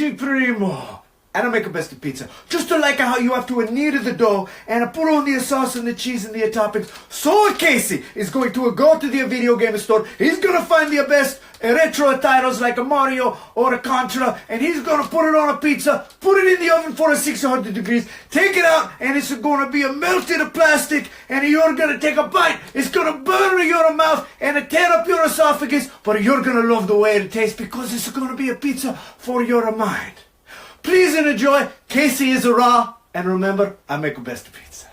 Luigi Primo. And I make a best of pizza. Just like how you have to knead the dough and put on the sauce and the cheese and the toppings. So Casey is going to go to the video game store. He's going to find the best retro titles like a Mario or a Contra. And he's going to put it on a pizza. Put it in the oven for 600 degrees. Take it out and it's going to be a melted plastic. And you're going to take a bite. It's going to burn your mouth and tear up your esophagus. But you're going to love the way it tastes because it's going to be a pizza for your mind. Please enjoy. Casey is raw. And remember, I make the best pizza.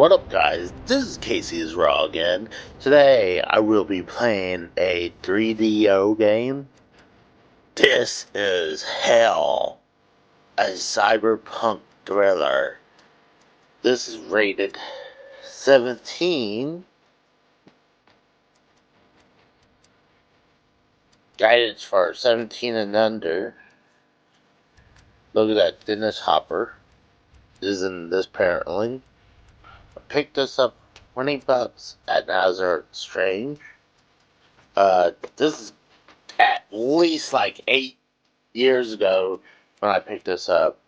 What up, guys? This is Casey is Raw again. Today I will be playing a 3DO game. This is Hell, a cyberpunk thriller. This is rated 17. Guidance for 17 and under. Look at that, Dennis Hopper is in this apparently. I picked this up $20 at Nazareth Strange. This is at least like 8 years ago when I picked this up.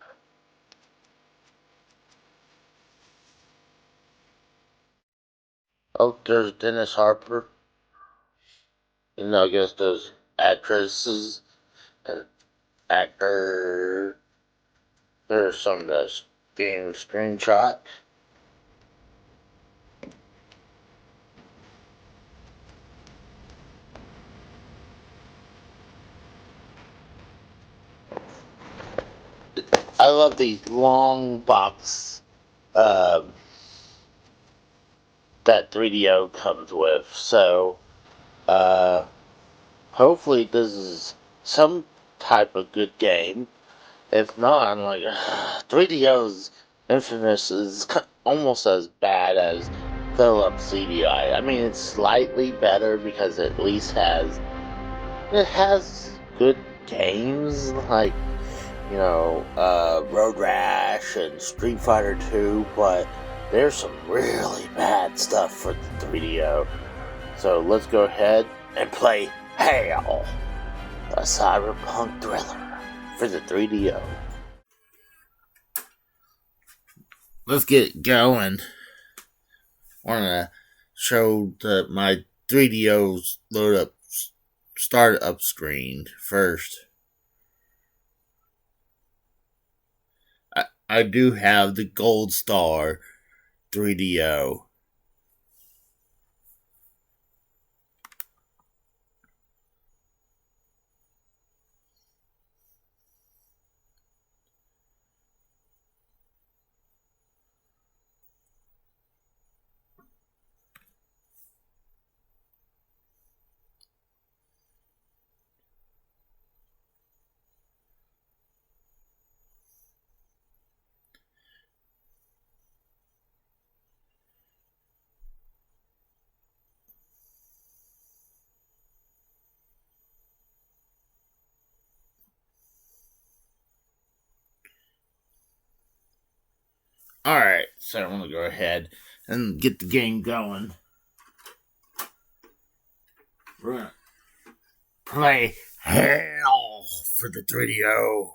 Oh, there's Dennis Hopper. And I guess those actresses and actor. There's some of the being screenshot. I love these long box that 3DO comes with. So, hopefully this is some type of good game. If not, I'm like, 3DO's Infamous is almost as bad as Philips CDI. I mean, it's slightly better because it at least has good games like, you know, Road Rash and Street Fighter 2, but there's some really bad stuff for the 3DO. So let's go ahead and play Hail, a cyberpunk thriller for the 3DO. Let's get going. I want to show my 3DO's load up startup screen first. I do have the Gold Star 3DO. Alright, so I'm going to go ahead and get the game going. We're going to play Hell for the 3DO.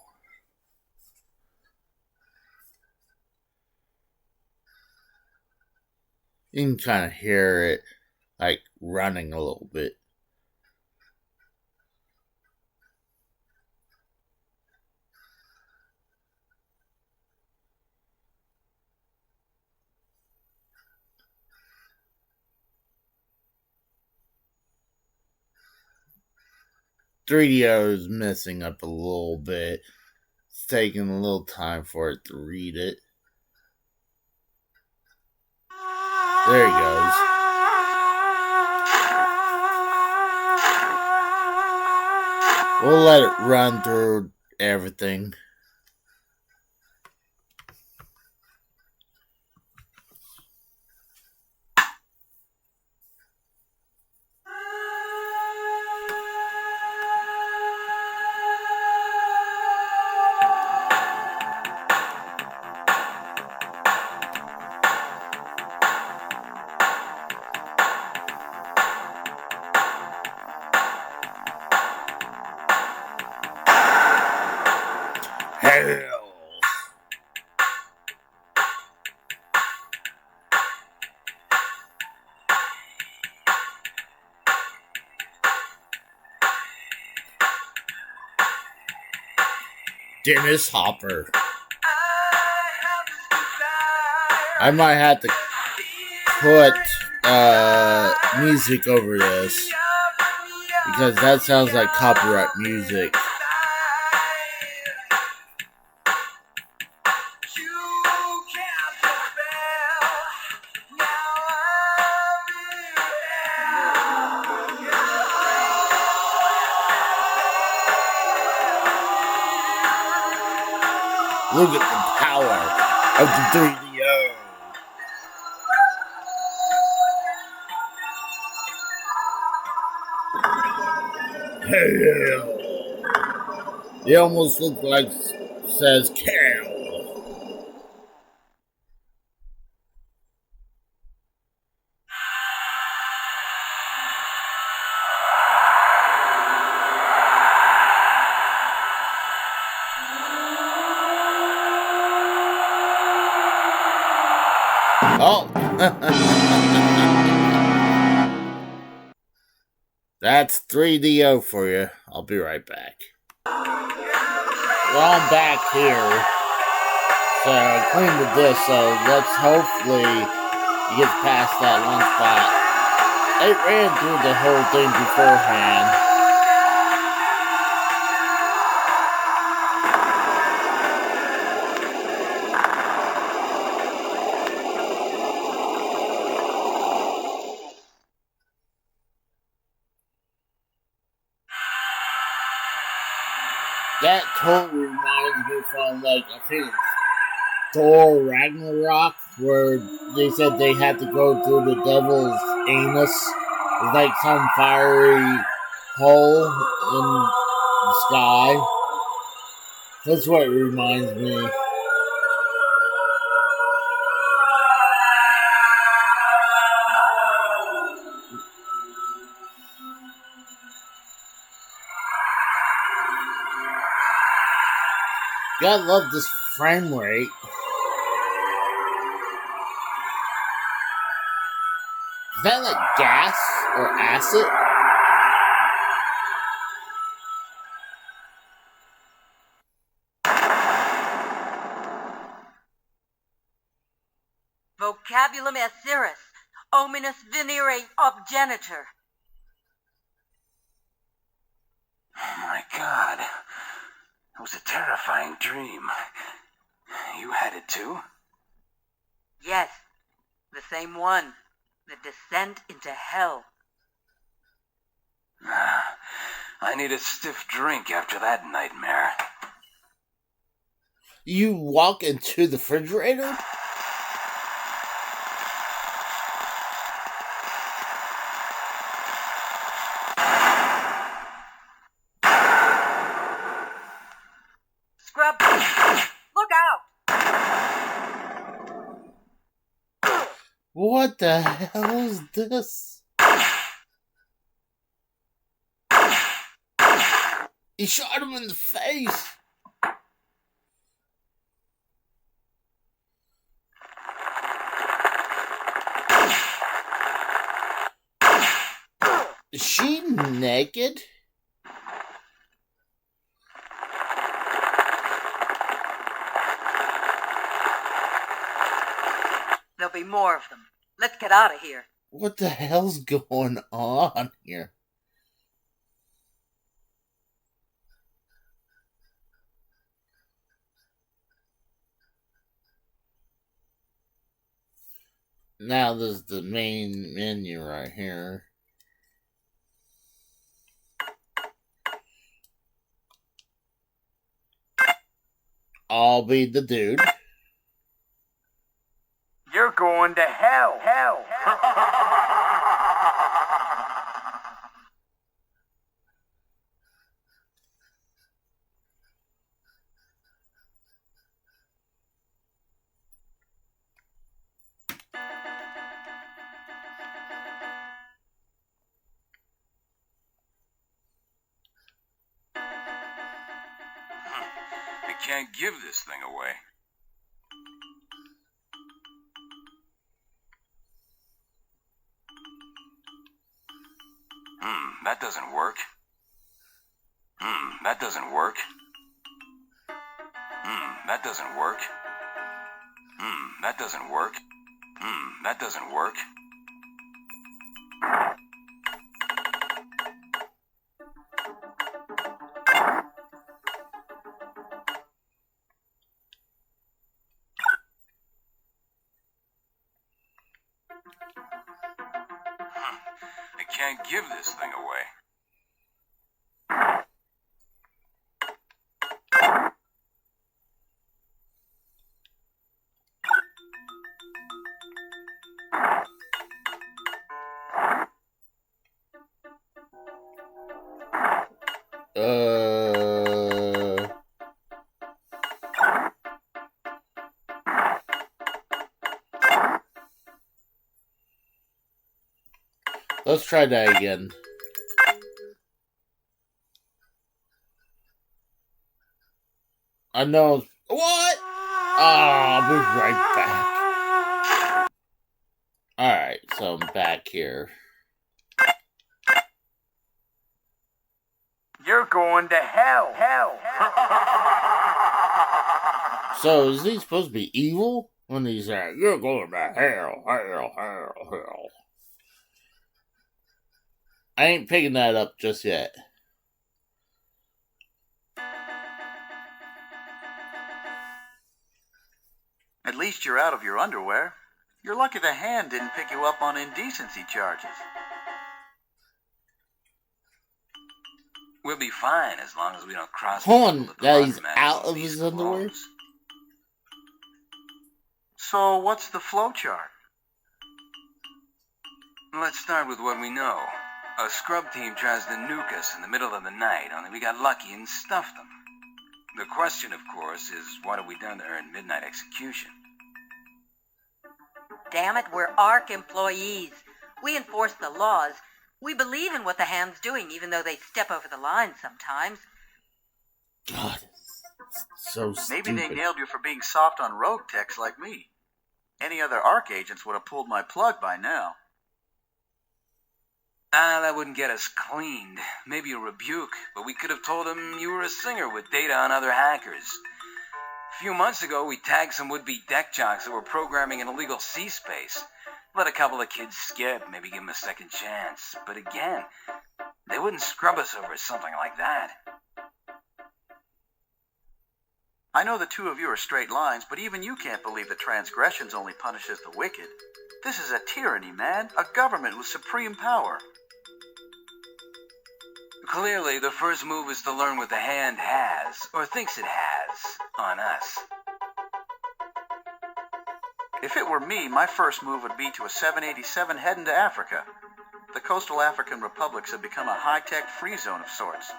You can kind of hear it, like, running a little bit. .3DO is messing up a little bit. It's taking a little time for it to read it. There he goes. We'll let it run through everything. Hell. Dennis Hopper. I might have to put music over this because that sounds like copyright music. Look at the power of the 3DO. Hell. It almost looks like it says Cal. Oh. That's 3DO for you. I'll be right back. Well, I'm back here. So I cleaned the disc, so let's hopefully get past that one spot. It ran through the whole thing beforehand. That totally reminds me from, like, I think Thor Ragnarok, where they said they had to go through the devil's anus. It's like some fiery hole in the sky. That's what it reminds me. Gotta love this frame rate. Is that like gas or acid? Vocabulum aciris, ominous venere obgenitor. Oh my God. It was a terrifying dream. You had it too? Yes, the same one. The descent into hell. I need a stiff drink after that nightmare. You walk into the refrigerator? Scrub, look out! What the hell is this? He shot him in the face. Is she naked? There'll be more of them. Let's get out of here. What the hell's going on here? Now there's the main menu right here. I'll be the dude. You're going to hell. I can't give this thing away. That doesn't work. That doesn't work. That doesn't work. That doesn't work. That doesn't work. I can't give this thing away. Let's try that again. I know. What? I'll be right back. Alright, so I'm back here. You're going to hell. So, is he supposed to be evil? When he's like, you're going to hell. I ain't picking that up just yet. At least you're out of your underwear. You're lucky the hand didn't pick you up on indecency charges. We'll be fine as long as we don't cross. Hold on, people at the that he's laundromat out in of these his underwear? clothes. So what's the flow chart? Let's start with what we know. A scrub team tries to nuke us in the middle of the night, only we got lucky and stuffed them. The question, of course, is what have we done to earn midnight execution? Damn it, we're ARC employees. We enforce the laws. We believe in what the hand's doing, even though they step over the line sometimes. God, so stupid. Maybe they nailed you for being soft on rogue techs like me. Any other ARC agents would have pulled my plug by now. That wouldn't get us cleaned. Maybe a rebuke, but we could have told them you were a singer with data on other hackers. A few months ago, we tagged some would-be deck jocks that were programming an illegal C-space. Let a couple of kids skip, maybe give them a second chance. But again, they wouldn't scrub us over something like that. I know the two of you are straight lines, but even you can't believe that transgressions only punishes the wicked. This is a tyranny, man. A government with supreme power. Clearly, the first move is to learn what the hand has, or thinks it has, on us. If it were me, my first move would be to a 787 heading to Africa. The coastal African republics have become a high-tech free zone of sorts.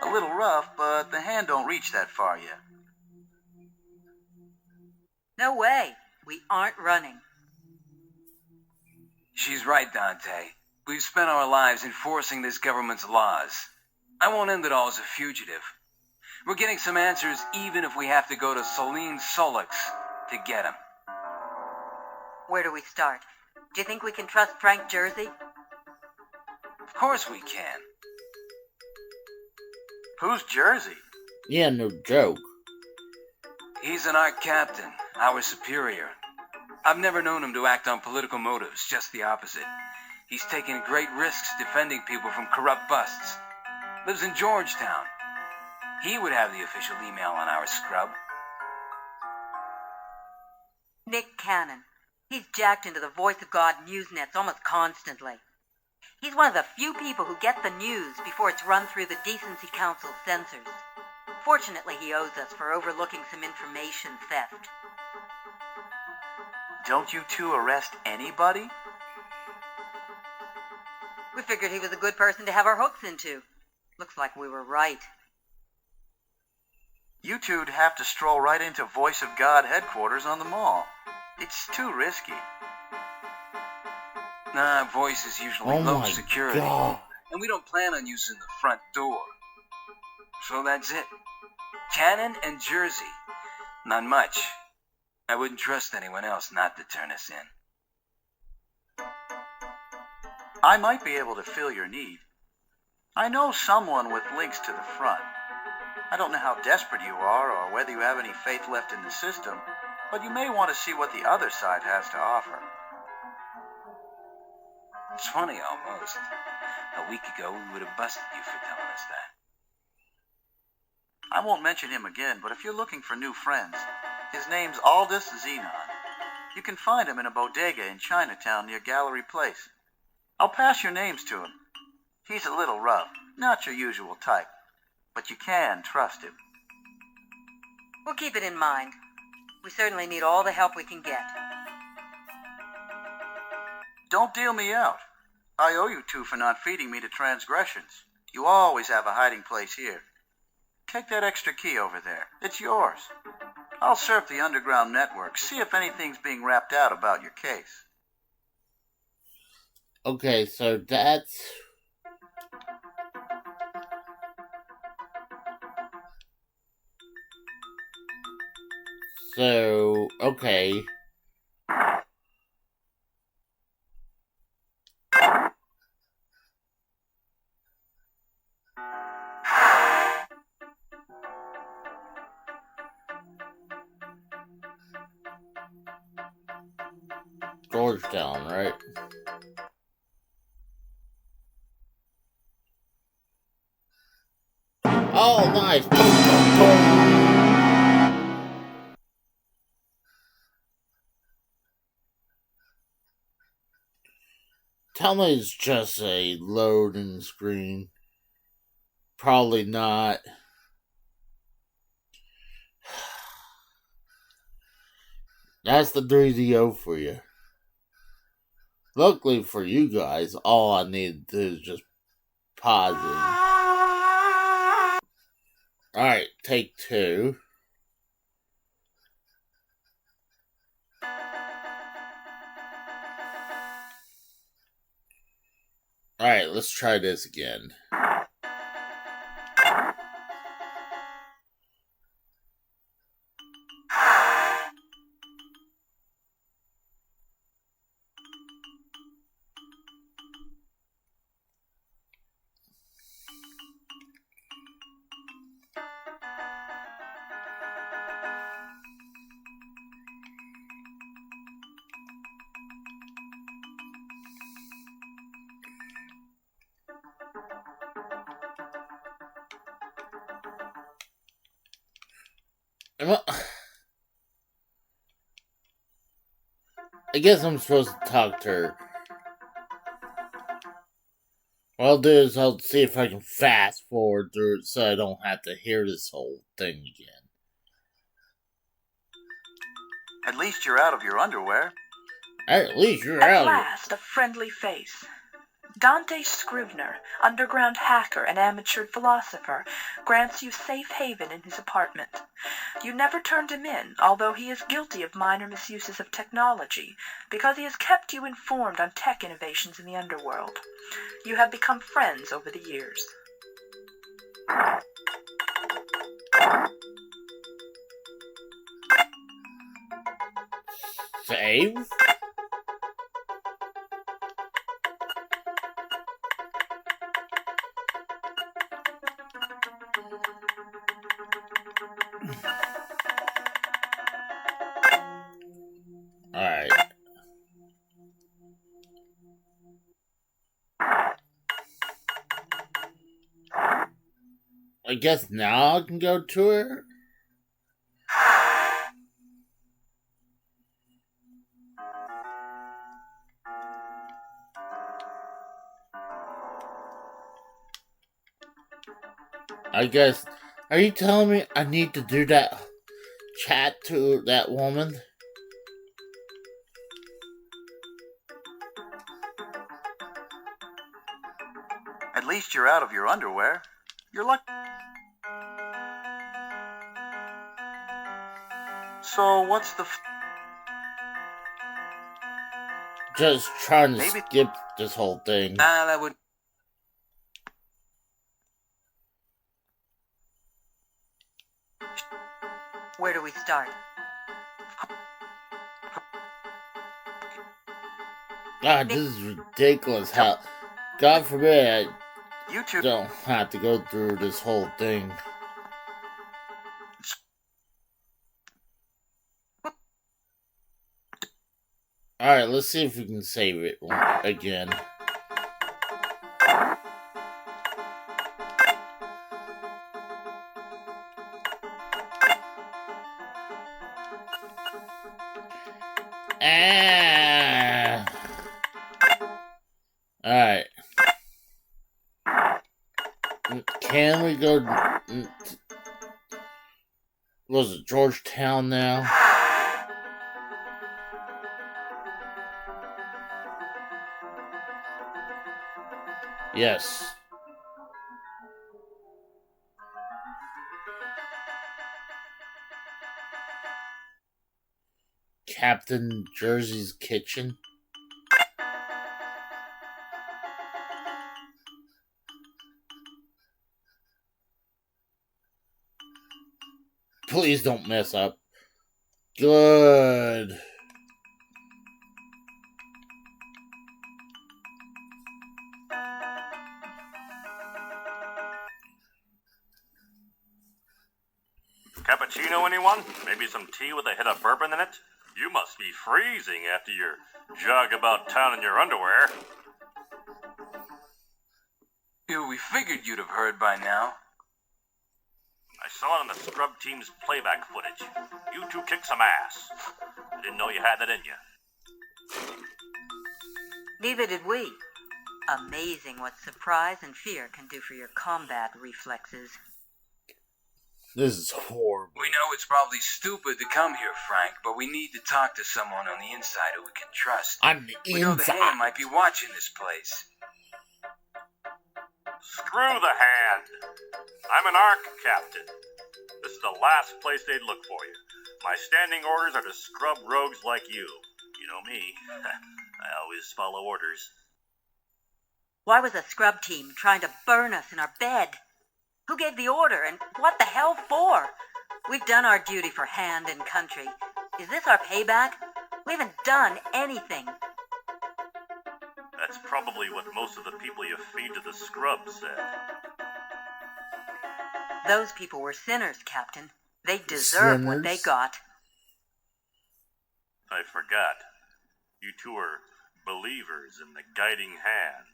A little rough, but the hand don't reach that far yet. No way. We aren't running. She's right, Dante. We've spent our lives enforcing this government's laws. I won't end it all as a fugitive. We're getting some answers even if we have to go to Celine Solix to get them. Where do we start? Do you think we can trust Frank Jersey? Of course we can. Who's Jersey? Yeah, no joke. He's an art captain, our superior. I've never known him to act on political motives, just the opposite. He's taken great risks defending people from corrupt busts. Lives in Georgetown. He would have the official email on our scrub. Nick Cannon. He's jacked into the Voice of God newsnets almost constantly. He's one of the few people who get the news before it's run through the Decency Council censors. Fortunately, he owes us for overlooking some information theft. Don't you two arrest anybody? We figured he was a good person to have our hooks into. Looks like we were right. You two'd have to stroll right into Voice of God headquarters on the mall. It's too risky. Nah, Voice is usually Oh low my security. God. And we don't plan on using the front door. So that's it. Cannon and Jersey. Not much. I wouldn't trust anyone else not to turn us in. I might be able to fill your need. I know someone with links to the front. I don't know how desperate you are or whether you have any faith left in the system, but you may want to see what the other side has to offer. It's funny, almost. A week ago, we would have busted you for telling us that. I won't mention him again, but if you're looking for new friends, his name's Aldous Xenon. You can find him in a bodega in Chinatown near Gallery Place. I'll pass your names to him. He's a little rough, not your usual type, but you can trust him. We'll keep it in mind. We certainly need all the help we can get. Don't deal me out. I owe you two for not feeding me to transgressions. You always have a hiding place here. Take that extra key over there. It's yours. I'll surf the underground network, see if anything's being rapped out about your case. Okay, so that's... So, okay. Georgetown, right? Oh, nice! Tell me it's just a loading screen. Probably not. That's the 3DO for you. Luckily for you guys, all I need to do is just pause it. Alright, take two. Alright, let's try this again. I guess I'm supposed to talk to her. What I'll do is I'll see if I can fast forward through it so I don't have to hear this whole thing again. At least you're out of your underwear. At least you're At out. last, a friendly face. Dante Scrivener, underground hacker and amateur philosopher, grants you safe haven in his apartment. You never turned him in, although he is guilty of minor misuses of technology, because he has kept you informed on tech innovations in the underworld. You have become friends over the years. Save? Alright. I guess now I can go to her? I guess. Are you telling me I need to do that chat to that woman? At least you're out of your underwear. You're lucky. So what's the... Just trying to Maybe- skip this whole thing. That would... Where do we start? God, this is ridiculous. How, God forbid, You I two... don't have to go through this whole thing. Alright, let's see if we can save it again. Alright. Can we go... Was it Georgetown now? Yes. Captain Jersey's Kitchen. Please don't mess up. Good. Cappuccino, anyone? Maybe some tea with a hit of bourbon in it? You must be freezing after your jog about town in your underwear. Yeah, we figured you'd have heard by now. I saw it on the scrub team's playback footage. You two kicked some ass. I didn't know you had that in you. Neither did we. Amazing what surprise and fear can do for your combat reflexes. This is horrible. We know it's probably stupid to come here, Frank, but we need to talk to someone on the inside who we can trust. On the We know the inside. hand might be watching this place. Screw the hand. I'm an ARC captain. This is the last place they'd look for you. My standing orders are to scrub rogues like you. You know me. I always follow orders. Why was the scrub team trying to burn us in our bed? Who gave the order, and what the hell for? We've done our duty for hand and country. Is this our payback? We haven't done anything. That's probably what most of the people you feed to the scrubs said. Those people were sinners, Captain. They deserve what they Sinners? got. I forgot. You two are believers in the guiding hand.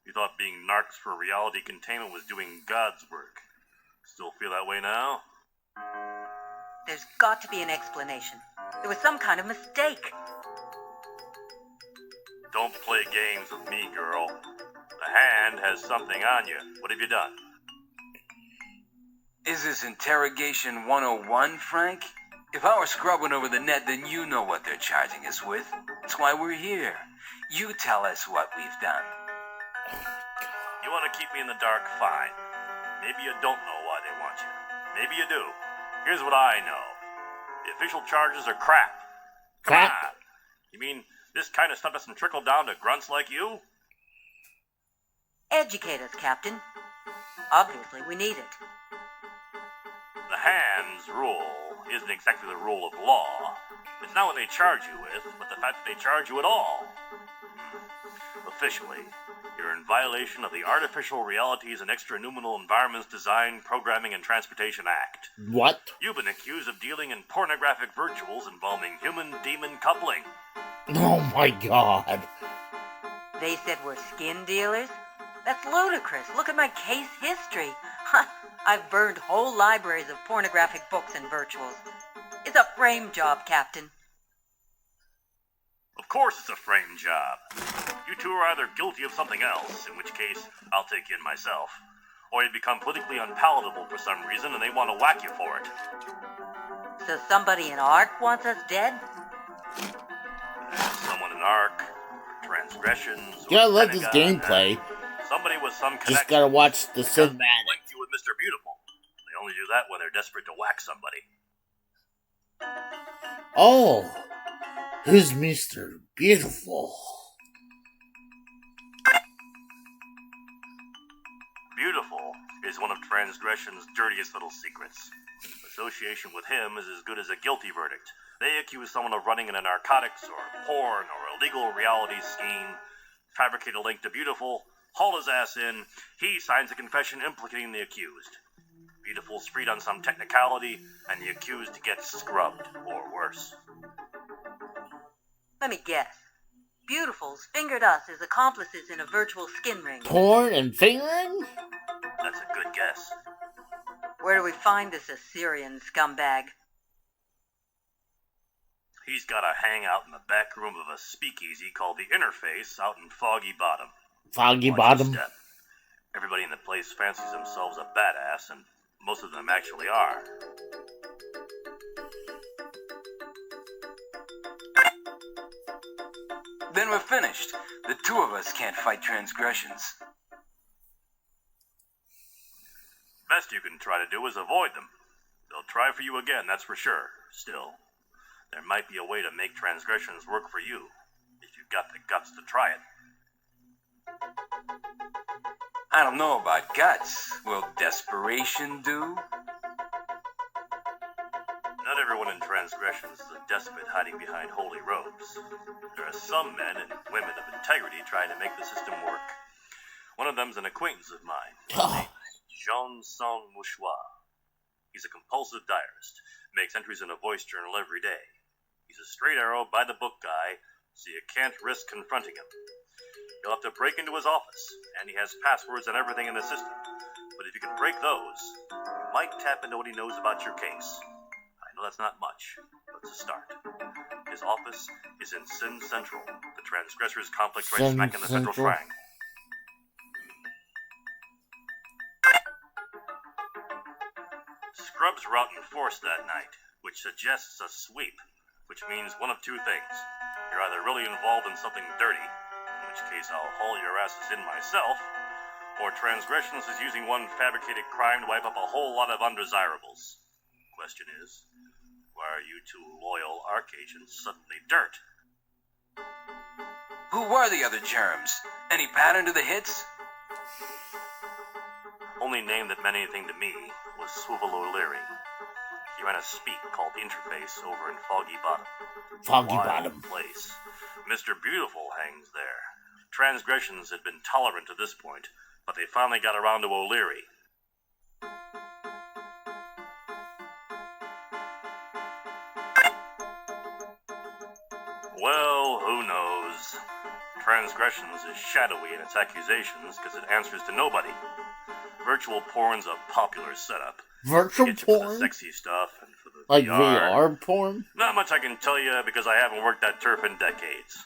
You thought being narcs for reality containment was doing God's work. Still feel that way now? There's got to be an explanation. There was some kind of mistake. Don't play games with me, girl. The hand has something on you. What have you done? Is this interrogation 101, Frank? If I were scrubbing over the net, then you know what they're charging us with. That's why we're here. You tell us what we've done. You want to keep me in the dark? Fine. Maybe you don't know why they want you. Maybe you do. Here's what I know. The official charges are crap. Come Crap? on. You mean this kind of stuff doesn't trickle down to grunts like you? Educate us, Captain. Obviously, we need it. The hand's rule isn't exactly the rule of law. It's not what they charge you with, but the fact that they charge you at all. Officially, you're in violation of the Artificial Realities and Extranuminal Environments Design, Programming, and Transportation Act. What? You've been accused of dealing in pornographic virtuals involving human-demon coupling. Oh my god. They said we're skin dealers? That's ludicrous. Look at my case history. I've burned whole libraries of pornographic books and virtuals. It's a frame job, Captain. Of course it's a frame job. You two are either guilty of something else, in which case I'll take you in myself, or you become politically unpalatable for some reason and they want to whack you for it. So somebody in ARC wants us dead? Someone in ARC, transgressions, You gotta or love this Pentagon, gameplay. somebody with some connection. Just gotta watch the Because cinematic. link you with Mr. Beautiful. They only do that when they're desperate to whack somebody. Oh, who's Mr. Beautiful? Beautiful is one of transgression's dirtiest little secrets. Association with him is as good as a guilty verdict. They accuse someone of running in a narcotics or porn or illegal reality scheme, fabricate a link to Beautiful, haul his ass in, he signs a confession implicating the accused. Beautiful's freed on some technicality, and the accused gets scrubbed, or worse. Let me guess. Beautifuls fingered us as accomplices in a virtual skin ring. Porn and fingering? That's a good guess. Where do we find this Assyrian scumbag? He's got a hangout in the back room of a speakeasy called the Interface out in Foggy Bottom. Foggy Watch Bottom. your step. Everybody in the place fancies themselves a badass, and most of them actually are. Then we're finished. The two of us can't fight transgressions. Best you can try to do is avoid them. They'll try for you again, that's for sure. Still, there might be a way to make transgressions work for you, if you've got the guts to try it. I don't know about guts. Will desperation do? Not everyone in transgressions is a despot hiding behind holy robes. There are some men and women of integrity trying to make the system work. One of them's an acquaintance of mine. Jean Sang Mouchoir. He's a compulsive diarist, makes entries in a voice journal every day. He's a straight arrow, by-the-book guy, so you can't risk confronting him. You'll have to break into his office, and he has passwords on everything in the system. But if you can break those, you might tap into what he knows about your case. I know that's not much, but it's a start. His office is in Sin Central, the transgressors complex right Sin smack in the Central Central. Triangle. Scrubs were out in force that night, which suggests a sweep, which means one of two things. You're either really involved in something dirty, in which case I'll haul your asses in myself, or transgressions is using one fabricated crime to wipe up a whole lot of undesirables. Question is, why are you two loyal ARC agents suddenly dirt? Who were the other germs? Any pattern to the hits? Only name that meant anything to me was Swivel O'Leary. He ran a speak called the Interface over in Foggy Bottom. Foggy Wild Bottom. place. Mr. Beautiful hangs there. Transgressions had been tolerant to this point, but they finally got around to O'Leary. Well, who knows? Transgressions is shadowy in its accusations because it answers to nobody. Virtual porn's a popular setup. Virtual Get you for the porn? sexy stuff and for the Like VR porn? Not much I can tell you because I haven't worked that turf in decades.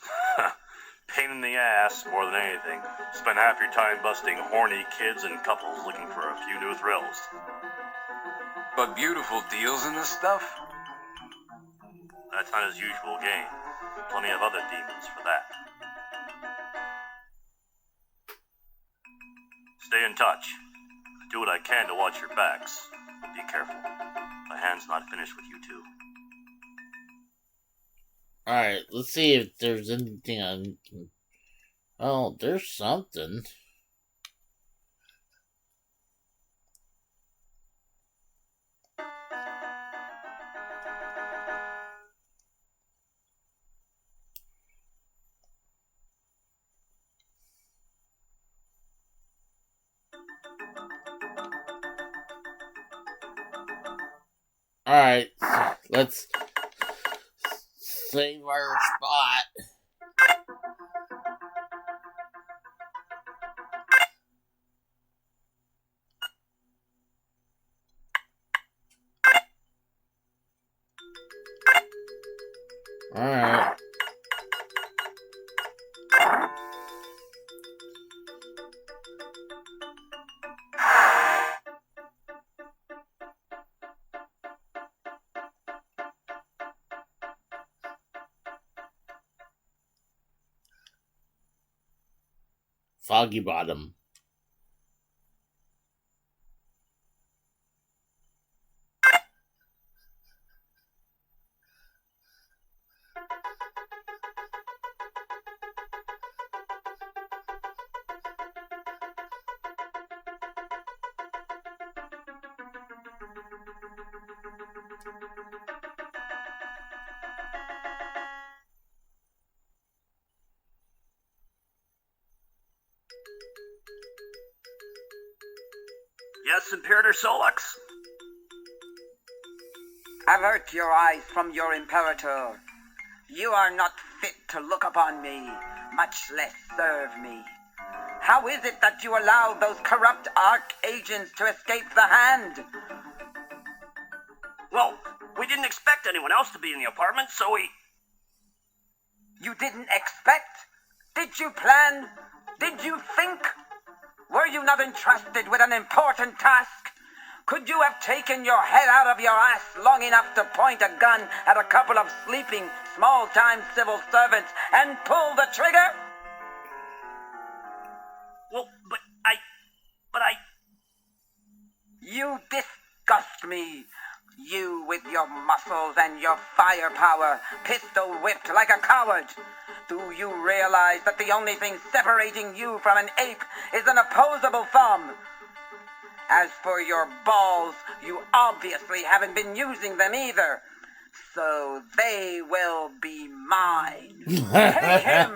Pain in the ass more than anything. Spend half your time busting horny kids and couples looking for a few new thrills. But beautiful deals in this stuff? That's not his usual game. Plenty of other demons for that. Stay in touch. Do what I can to watch your backs. Be careful. My hand's not finished with you two. Alright, let's see if there's anything I can... Oh, there's something. Alright, let's save our spot. Alright. Foggy Bottom. Yes, Imperator Solux? Avert your eyes from your Imperator. You are not fit to look upon me, much less serve me. How is it that you allowed those corrupt Ark agents to escape the hand? Well, we didn't expect anyone else to be in the apartment, so we... You didn't expect? Did you plan? Did you think? Were you not entrusted with an important task? Could you have taken your head out of your ass long enough to point a gun at a couple of sleeping, small-time civil servants and pull the trigger? Well, but I... You disgust me. You with your muscles and your firepower, pistol-whipped like a coward. Do you realize that the only thing separating you from an ape is an opposable thumb? As for your balls, you obviously haven't been using them either. So they will be mine. Take him!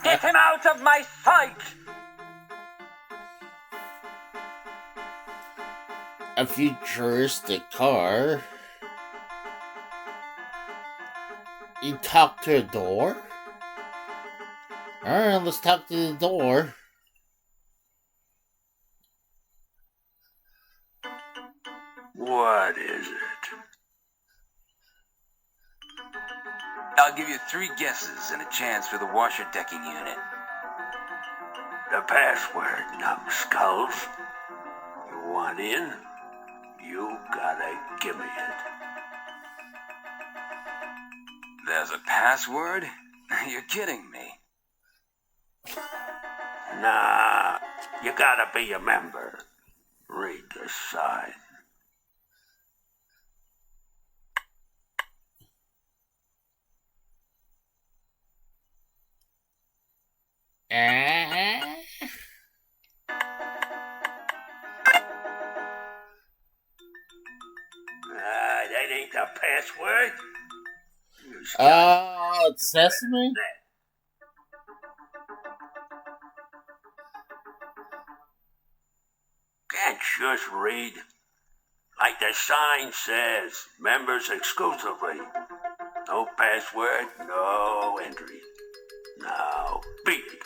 Get him out of my sight! A futuristic car. You talk to a door? Alright, let's talk to the door. What is it? I'll give you 3 guesses and a chance for the washer decking unit. The password, numbskulls. You want in? You gotta give me it. There's a password? You're kidding me. Nah, you gotta be a member. Read the sign. That ain't the password. It's Sesame? Can't just read. Like the sign says, members exclusively. No password, no entry. Now, beat it.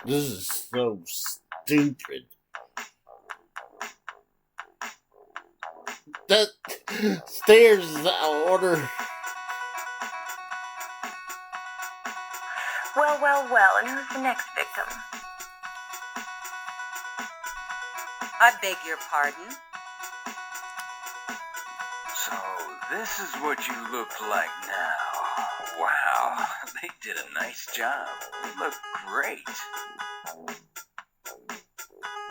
This is so stupid. That stairs is out of order. Well, and who's the next victim? I beg your pardon? So, this is what you look like now. Wow, they did a nice job. You look great.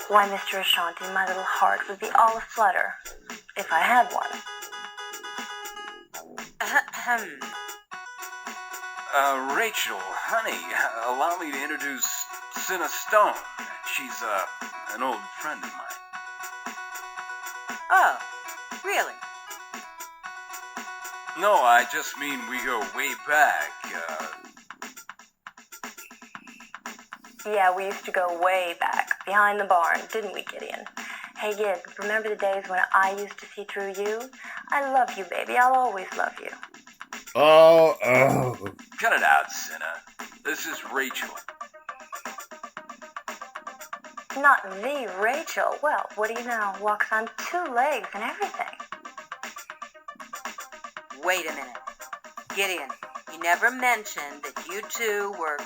Why, Mr. Ashanti, my little heart would be all aflutter if I had one. Ahem. Rachel, honey, allow me to introduce Cinna Stone. She's, an old friend of mine. Oh, really? No, I just mean we go way back. Yeah, we used to go way back, behind the barn, didn't we, Gideon? Hey, Gid, remember the days when I used to see through you? I love you, baby. I'll always love you. Oh. Cut it out, Cinna. This is Rachel. Not the Rachel. Well, what do you know? Walks on 2 legs and everything. Wait a minute. Gideon, you never mentioned that you two were...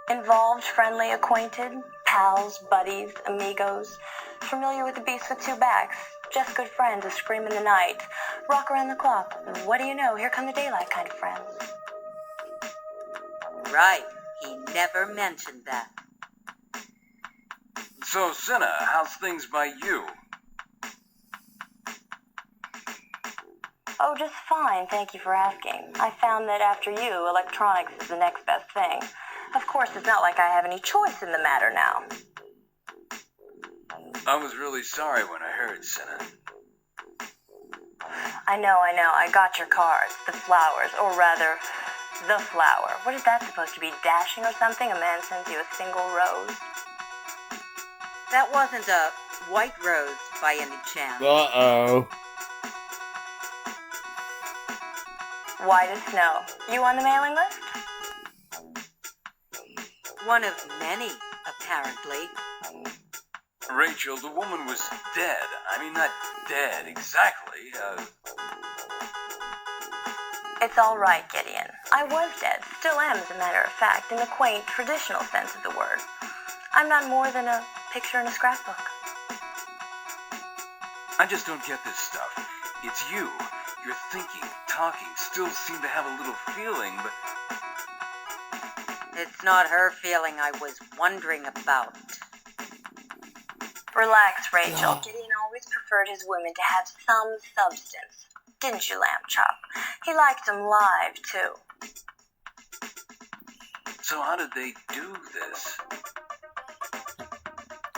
Involved, friendly, acquainted, pals, buddies, amigos, familiar with the beast with 2 backs, just good friends who scream in the night, rock around the clock. What do you know? Here come the daylight kind of friends. Right. He never mentioned that. So, Cinna, how's things by you? Oh, just fine, thank you for asking. I found that after you, electronics is the next best thing. Of course, it's not like I have any choice in the matter now. I was really sorry when I heard, Cinna. I know. I got your cards, the flowers, or rather, the flower. What is that supposed to be, dashing or something? A man sends you a single rose? That wasn't a white rose by any chance. Uh-oh. White as snow. You on the mailing list? One of many, apparently. Rachel, the woman was dead. I mean, not dead exactly. It's all right, Gideon. I was dead, still am, as a matter of fact, in the quaint, traditional sense of the word. I'm not more than a picture in a scrapbook. I just don't get this stuff. It's you. Your thinking, talking, still seem to have a little feeling, but... It's not her feeling I was wondering about. Relax, Rachel. Gideon always preferred his women to have some substance. Didn't you, Lamb Chop? He liked them live, too. So how did they do this?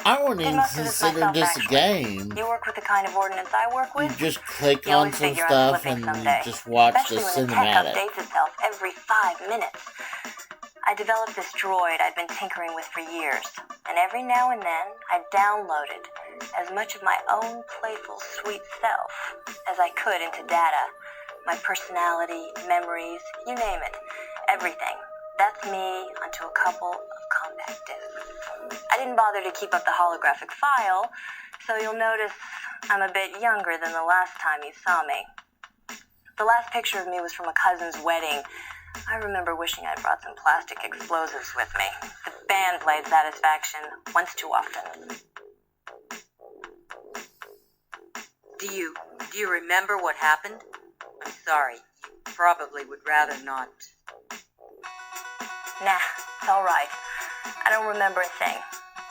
I wouldn't Did even most of this consider myself, this a actually. game. You work with the kind of ordnance I work You with? just click You on always some figure I'm stuff slipping and someday, you just watch the especially when the tech cinematic. updates itself every 5 minutes. I developed this droid I'd been tinkering with for years, and every now and then I downloaded as much of my own playful, sweet self as I could into data. My personality, memories, you name it. Everything. That's me onto a couple of compact discs. I didn't bother to keep up the holographic file, so you'll notice I'm a bit younger than the last time you saw me. The last picture of me was from a cousin's wedding. I remember wishing I'd brought some plastic explosives with me. The band played Satisfaction once too often. Do you remember what happened? I'm sorry. You probably would rather not. Nah, it's all right. I don't remember a thing.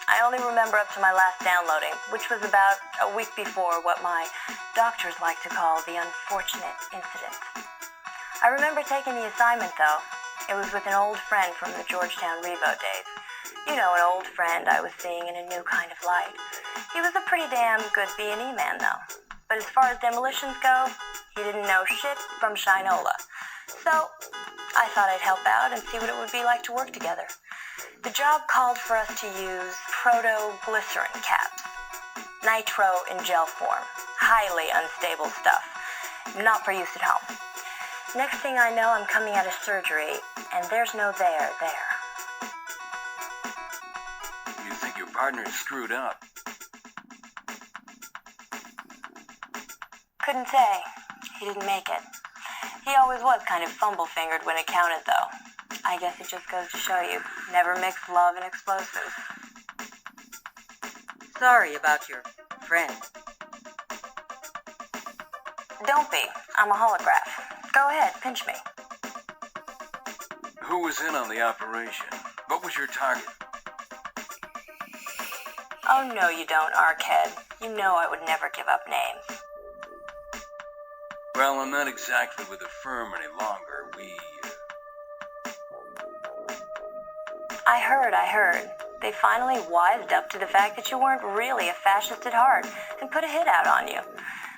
I only remember up to my last downloading, which was about a week before what my doctors like to call the unfortunate incident. I remember taking the assignment, though. It was with an old friend from the Georgetown Revo days. You know, an old friend I was seeing in a new kind of light. He was a pretty damn good B&E man, though. But as far as demolitions go, he didn't know shit from Shinola. So I thought I'd help out and see what it would be like to work together. The job called for us to use proto-glycerin caps. Nitro in gel form. Highly unstable stuff. Not for use at home. Next thing I know, I'm coming out of surgery, and there's no there. partner screwed up. Couldn't say. He didn't make it. He always was kind of fumble-fingered when it counted, though. I guess it just goes to show you, never mix love and explosives. Sorry about your friend. Don't be. I'm a holograph. Go ahead, pinch me. Who was in on the operation? What was your target? Oh, no, you don't, Arkhead. You know I would never give up names. Well, I'm not exactly with the firm any longer. I heard. They finally wised up to the fact that you weren't really a fascist at heart and put a hit out on you.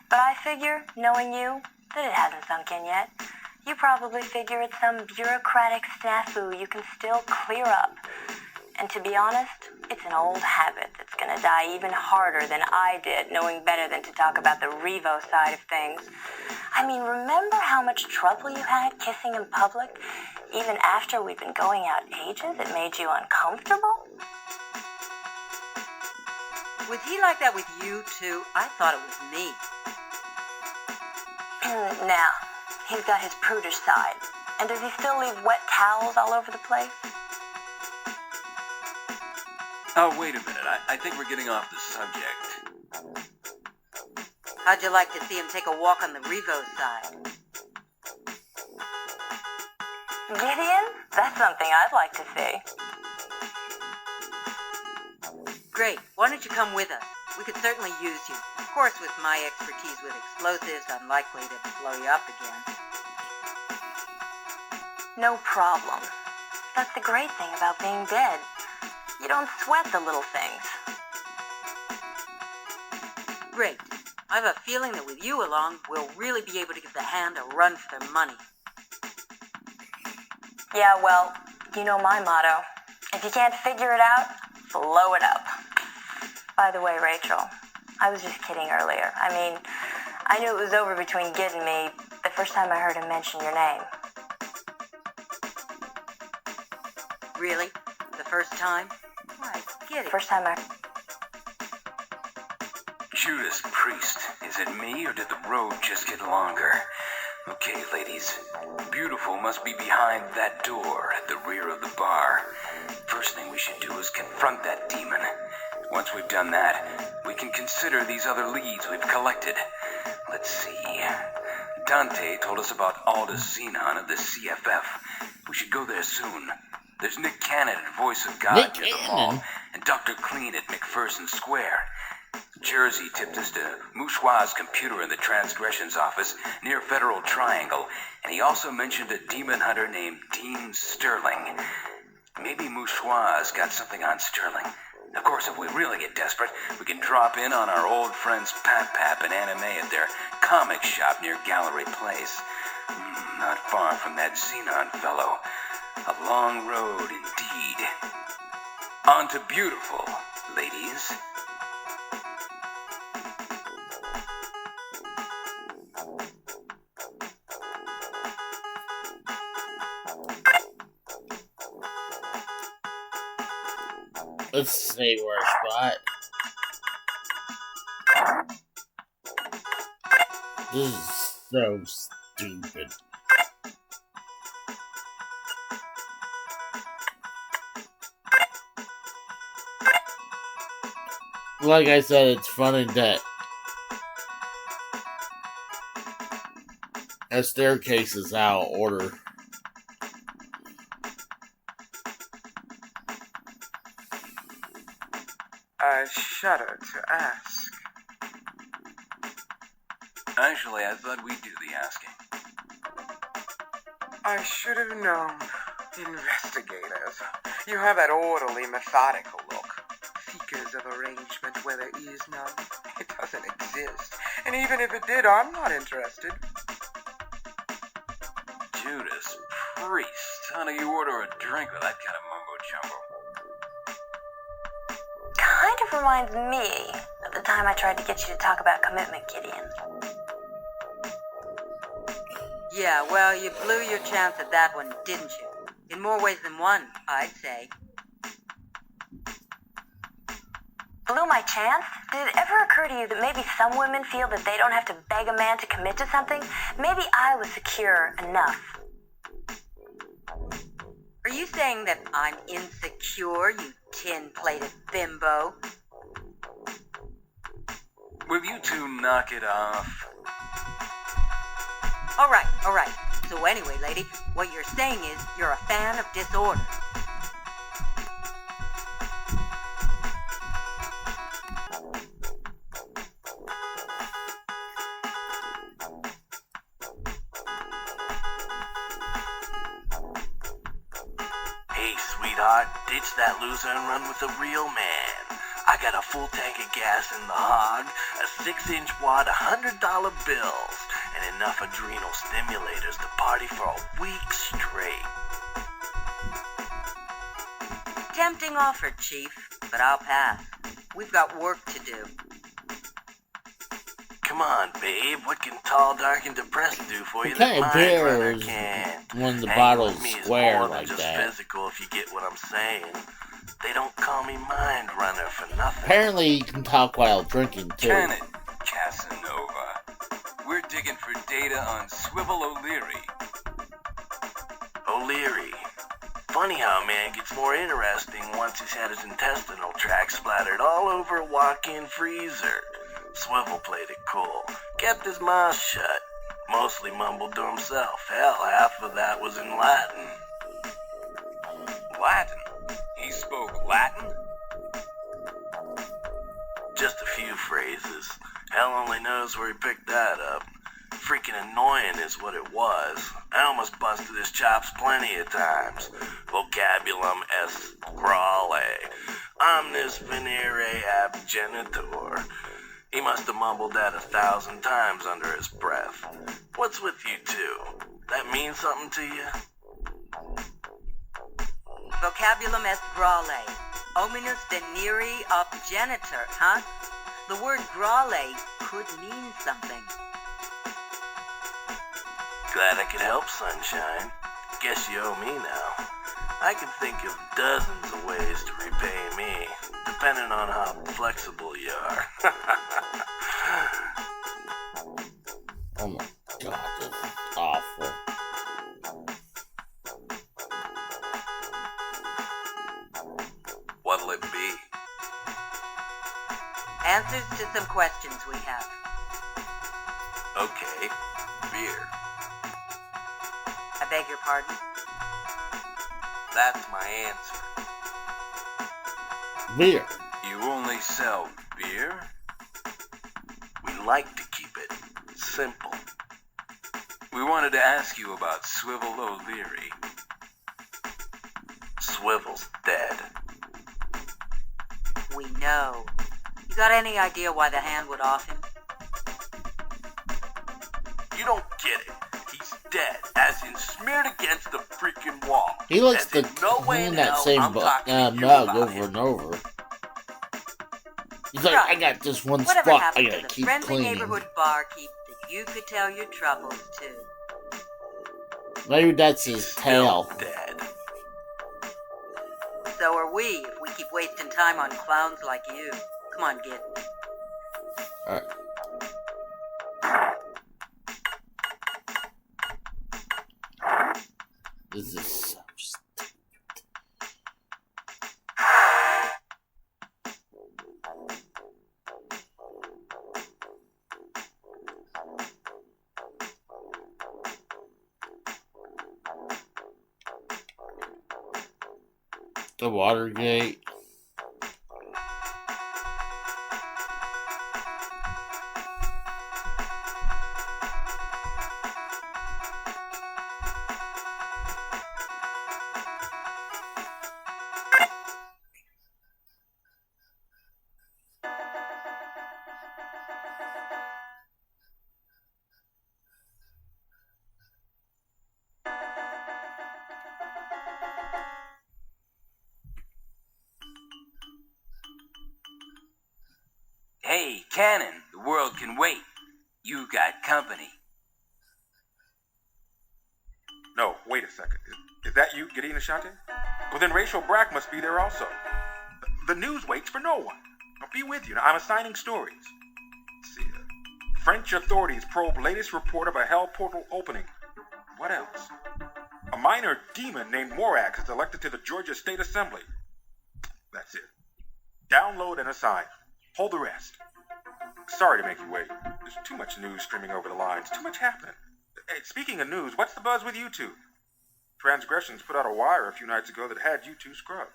But I figure, knowing you, that it hasn't sunk in yet. You probably figure it's some bureaucratic snafu you can still clear up. And to be honest, it's an old habit that's gonna die even harder than I did, knowing better than to talk about the Revo side of things. I mean, remember how much trouble you had kissing in public? Even after we'd been going out ages, it made you uncomfortable? Was he like that with you, too? I thought it was me. Now, he's got his prudish side. And does he still leave wet towels all over the place? Oh, wait a minute. I think we're getting off the subject. How'd you like to see him take a walk on the Revo side? Gideon? That's something I'd like to see. Great. Why don't you come with us? We could certainly use you. Of course, with my expertise with explosives, I'm likely to blow you up again. No problem. That's the great thing about being dead. You don't sweat the little things. Great. I have a feeling that with you along, we'll really be able to give the hand a run for their money. Yeah, well, you know my motto. If you can't figure it out, blow it up. By the way, Rachel, I was just kidding earlier. I mean, I knew it was over between Gid and me the first time I heard him mention your name. Really? The first time? I get it. First time I... Judas Priest, is it me or did the road just get longer? Okay, ladies. Beautiful must be behind that door at the rear of the bar. First thing we should do is confront that demon. Once we've done that, we can consider these other leads we've collected. Let's see. Dante told us about Aldous Xenon of the CFF. We should go there soon. There's Nick Cannon at Voice of God near the mall, and Dr. Clean at McPherson Square. Jersey tipped us to Mouchoir's computer in the transgressions office near Federal Triangle, and he also mentioned a demon hunter named Dean Sterling. Maybe Mouchoir's got something on Sterling. Of course, if we really get desperate, we can drop in on our old friends Pap and Anime at their comic shop near Gallery Place. Not far from that Xenon fellow. A long road indeed. On to beautiful, ladies. Let's see where spot. This is so stupid. Like I said, it's funny that a staircase is out of order. I shudder to ask. Actually, I thought we'd do the asking. I should have known. Investigators. You have that orderly, methodical look. Seekers of arrangement where there is none. It doesn't exist. And even if it did, I'm not interested. Judas Priest. How do you order a drink with that kind of mumbo-jumbo? Kind of reminds me of the time I tried to get you to talk about commitment, Gideon. Yeah, well, you blew your chance at that one, didn't you? In more ways than one, I'd say. Blew my chance? Did it ever occur to you that maybe some women feel that they don't have to beg a man to commit to something? Maybe I was secure enough. Are you saying that I'm insecure, you tin-plated bimbo? Will you two knock it off? All right. So anyway, lady, what you're saying is you're a fan of disorder. Hey, sweetheart, ditch that loser and run with a real man. I got a full tank of gas in the hog, a 6-inch wad of $100 bills, and enough adrenal stimulators to party for a week straight. Tempting offer, Chief, but I'll pass. We've got work to do. Come on, babe, what can tall, dark, and depressed do for you What that kind of Mind beer Runner is can't? when the Hanging bottle's with me is square more than like just that? physical, if you get what I'm saying. They don't call me Mind Runner for nothing. Apparently you can talk while drinking too. Janet Casanova. We're digging for data on Swivel O'Leary. O'Leary. Funny how a man gets more interesting once he's had his intestinal tract splattered all over a walk-in freezer. Swivel played it cool. Kept his mouth shut. Mostly mumbled to himself. Hell, half of that was in Latin. Latin? He spoke Latin? Just a few phrases. Hell only knows where he picked that up. Freaking annoying is what it was. I almost busted his chops plenty of times. Vocabulum est grale. Omnis venere ab genitor. He must have mumbled that 1,000 times under his breath. What's with you two? That means something to you? Vocabulum est grale. Ominous venere obgenitor, huh? The word grale could mean something. Glad I could help, sunshine. Guess you owe me now. I can think of dozens of ways to repay me, depending on how flexible you are. Oh my god, this is awful. What'll it be? Answers to some questions we have. Okay, beer. I beg your pardon? That's my answer. Beer. You only sell beer? We like to keep it simple. We wanted to ask you about Swivel O'Leary. Swivel's dead. We know. You got any idea why the hand would off him? You don't get it. He's dead, as in smeared against the freaking wall. He likes As to in no way clean in that hell same I'm talking to you mug about over him. and over. He's like, Right. I got this one Whatever spot I happened gotta to the keep friendly cleaning. neighborhood barkeep that you could tell your troubles to? Maybe that's his Still tail. dead. So are we if we keep wasting time on clowns like you. Come on, Gid. Alright. This is so stupid. The Watergate. Hey, Cannon, the world can wait. You got company. No, wait a second. Is that you, Gideon Ashante? Well, then Rachel Brack must be there also. The news waits for no one. I'll be with you. I'm assigning stories. Let's see. French authorities probe latest report of a hell portal opening. What else? A minor demon named Morak is elected to the Georgia State Assembly. That's it. Download and assign. Hold the rest. Sorry to make you wait. There's too much news streaming over the lines. Too much happening. Hey, speaking of news, what's the buzz with you two? Transgressions put out a wire a few nights ago that had you two scrubbed.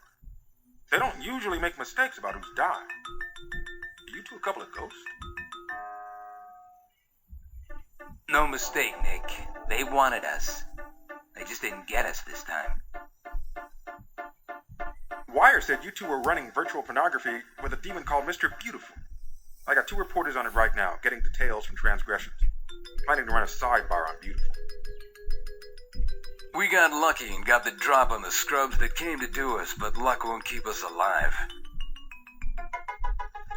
They don't usually make mistakes about who's died. Are you two a couple of ghosts? No mistake, Nick. They wanted us. They just didn't get us this time. Wire said you two were running virtual pornography with a demon called Mr. Beautiful. I got 2 reporters on it right now, getting details from Transgressions. Planning to run a sidebar on Beautiful. We got lucky and got the drop on the scrubs that came to do us, but luck won't keep us alive.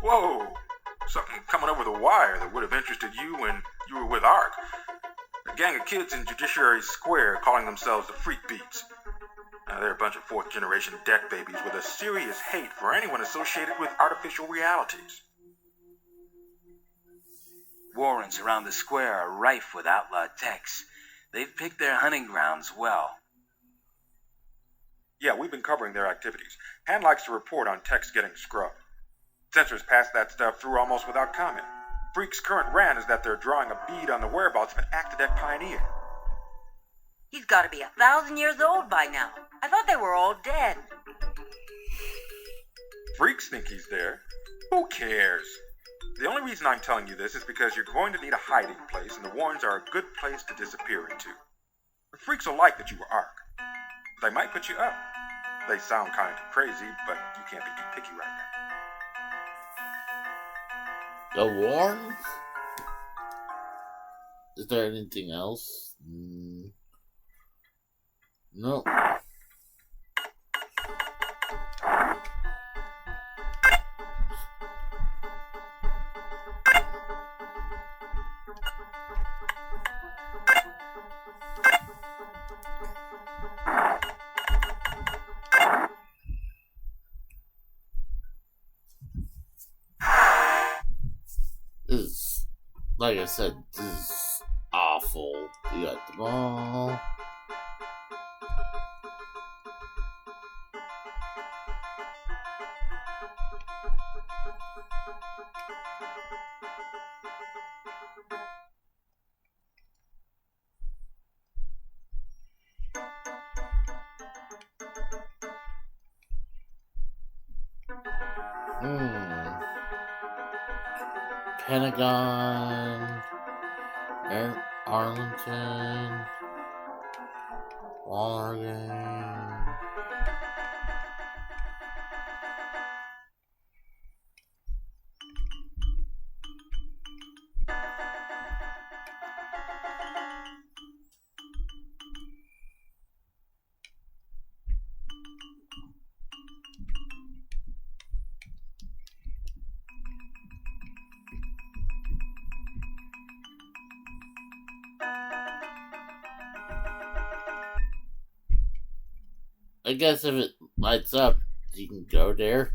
Whoa! Something coming over the wire that would have interested you when you were with ARC. A gang of kids in Judiciary Square calling themselves the Freak Beats. They're a bunch of 4th-generation deck babies with a serious hate for anyone associated with artificial realities. Warrens around the square are rife with outlaw techs. They've picked their hunting grounds well. Yeah, we've been covering their activities. Han likes to report on techs getting scrubbed. Censors pass that stuff through almost without comment. Freak's current rant is that they're drawing a bead on the whereabouts of an Actodec pioneer. He's got to be 1,000 years old by now. I thought they were all dead. Freaks think he's there. Who cares? The only reason I'm telling you this is because you're going to need a hiding place, and the Warrens are a good place to disappear into. The Freaks will like that you were ARC. They might put you up. They sound kind of crazy, but you can't be too picky right now. The Warrens? Is there anything else? No. This is, like I said, this is awful. You got the ball. Pentagon, Arlington, Oregon. I guess if it lights up, you can go there.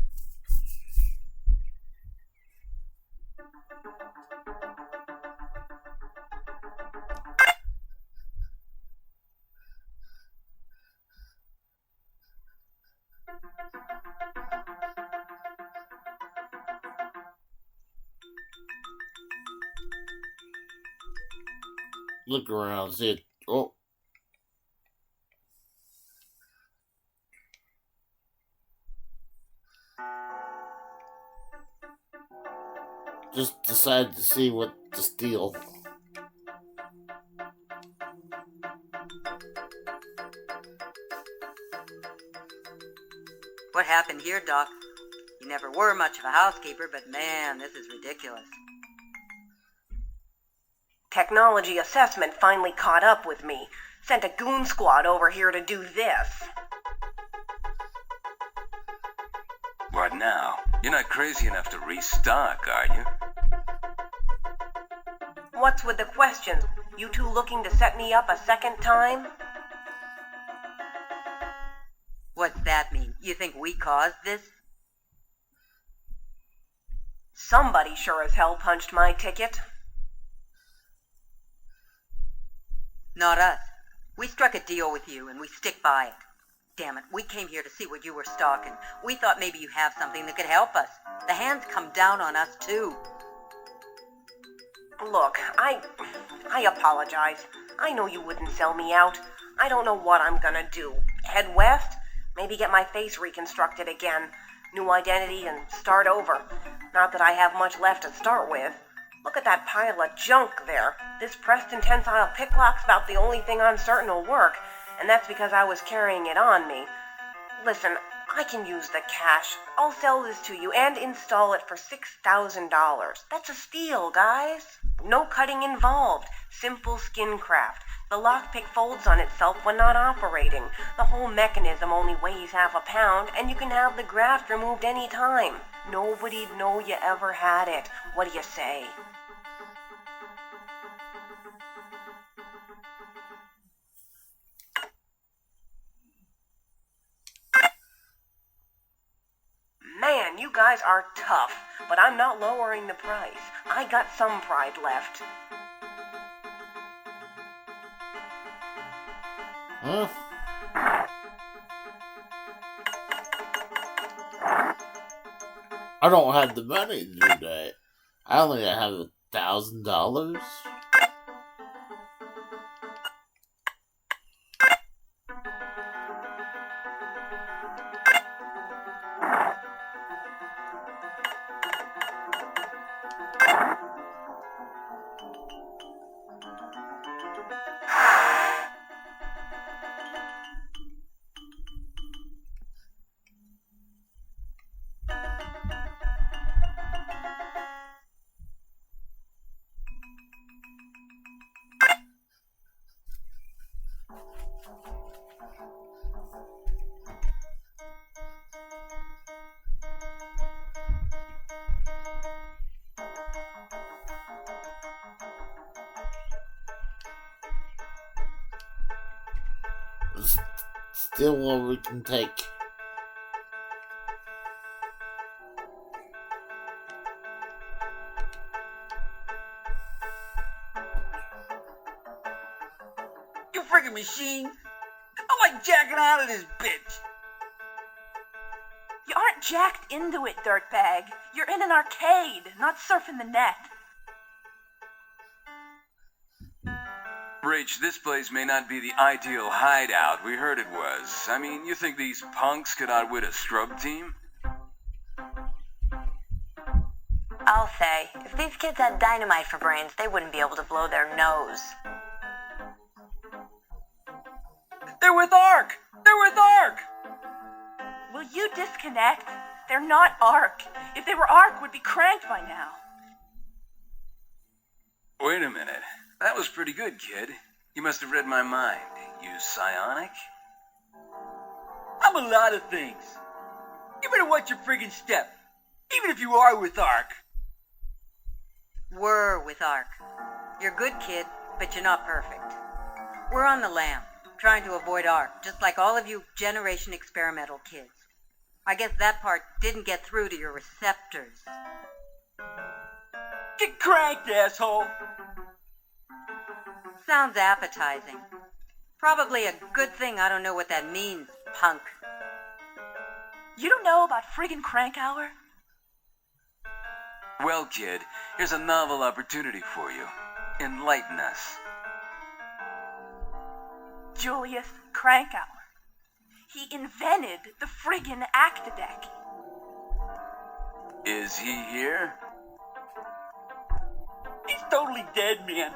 Look around, see it. Oh. Just decided to see what to steal. What happened here, Doc? You never were much of a housekeeper, but man, this is ridiculous. Technology assessment finally caught up with me. Sent a goon squad over here to do this. What now? You're not crazy enough to restock, are you? What's with the questions? You two looking to set me up a second time? What's that mean? You think we caused this? Somebody sure as hell punched my ticket. Not us. We struck a deal with you, and we stick by it. Damn it, we came here to see what you were stalking. We thought maybe you have something that could help us. The hands come down on us, too. Look, I apologize. I know you wouldn't sell me out. I don't know what I'm gonna do. Head west? Maybe get my face reconstructed again. New identity and start over. Not that I have much left to start with. Look at that pile of junk there. This pressed and tensile picklock's about the only thing I'm certain will work, and that's because I was carrying it on me. Listen, I can use the cash. I'll sell this to you and install it for $6,000. That's a steal, guys. No cutting involved. Simple skin craft. The lockpick folds on itself when not operating. The whole mechanism only weighs half a pound, and you can have the graft removed any time. Nobody'd know you ever had it. What do you say? Man, you guys are tough, but I'm not lowering the price. I got some pride left. Huh? I don't have the money to do that. I only have $1,000. Still one we can take. You freaking machine! I'm like jacking out of this bitch! You aren't jacked into it, dirtbag. You're in an arcade, not surfing the net. Rach, this place may not be the ideal hideout we heard it was. I mean, you think these punks could outwit a scrub team? I'll say, if these kids had dynamite for brains, they wouldn't be able to blow their nose. They're with Ark! They're with Ark! Will you disconnect? They're not Ark. If they were Ark, would be cranked by now. Wait a minute. That was pretty good, kid. You must have read my mind. You psionic? I'm a lot of things. You better watch your friggin' step. Even if you are with Ark. We're with Ark. You're good, kid, but you're not perfect. We're on the lam, trying to avoid Ark, just like all of you Generation Experimental kids. I guess that part didn't get through to your receptors. Get cranked, asshole! Sounds appetizing. Probably a good thing I don't know what that means, punk. You don't know about friggin' crank hour? Well, kid, here's a novel opportunity for you. Enlighten us. Julius Crankour. He invented the friggin' Actadeck. Is he here? He's totally dead, man.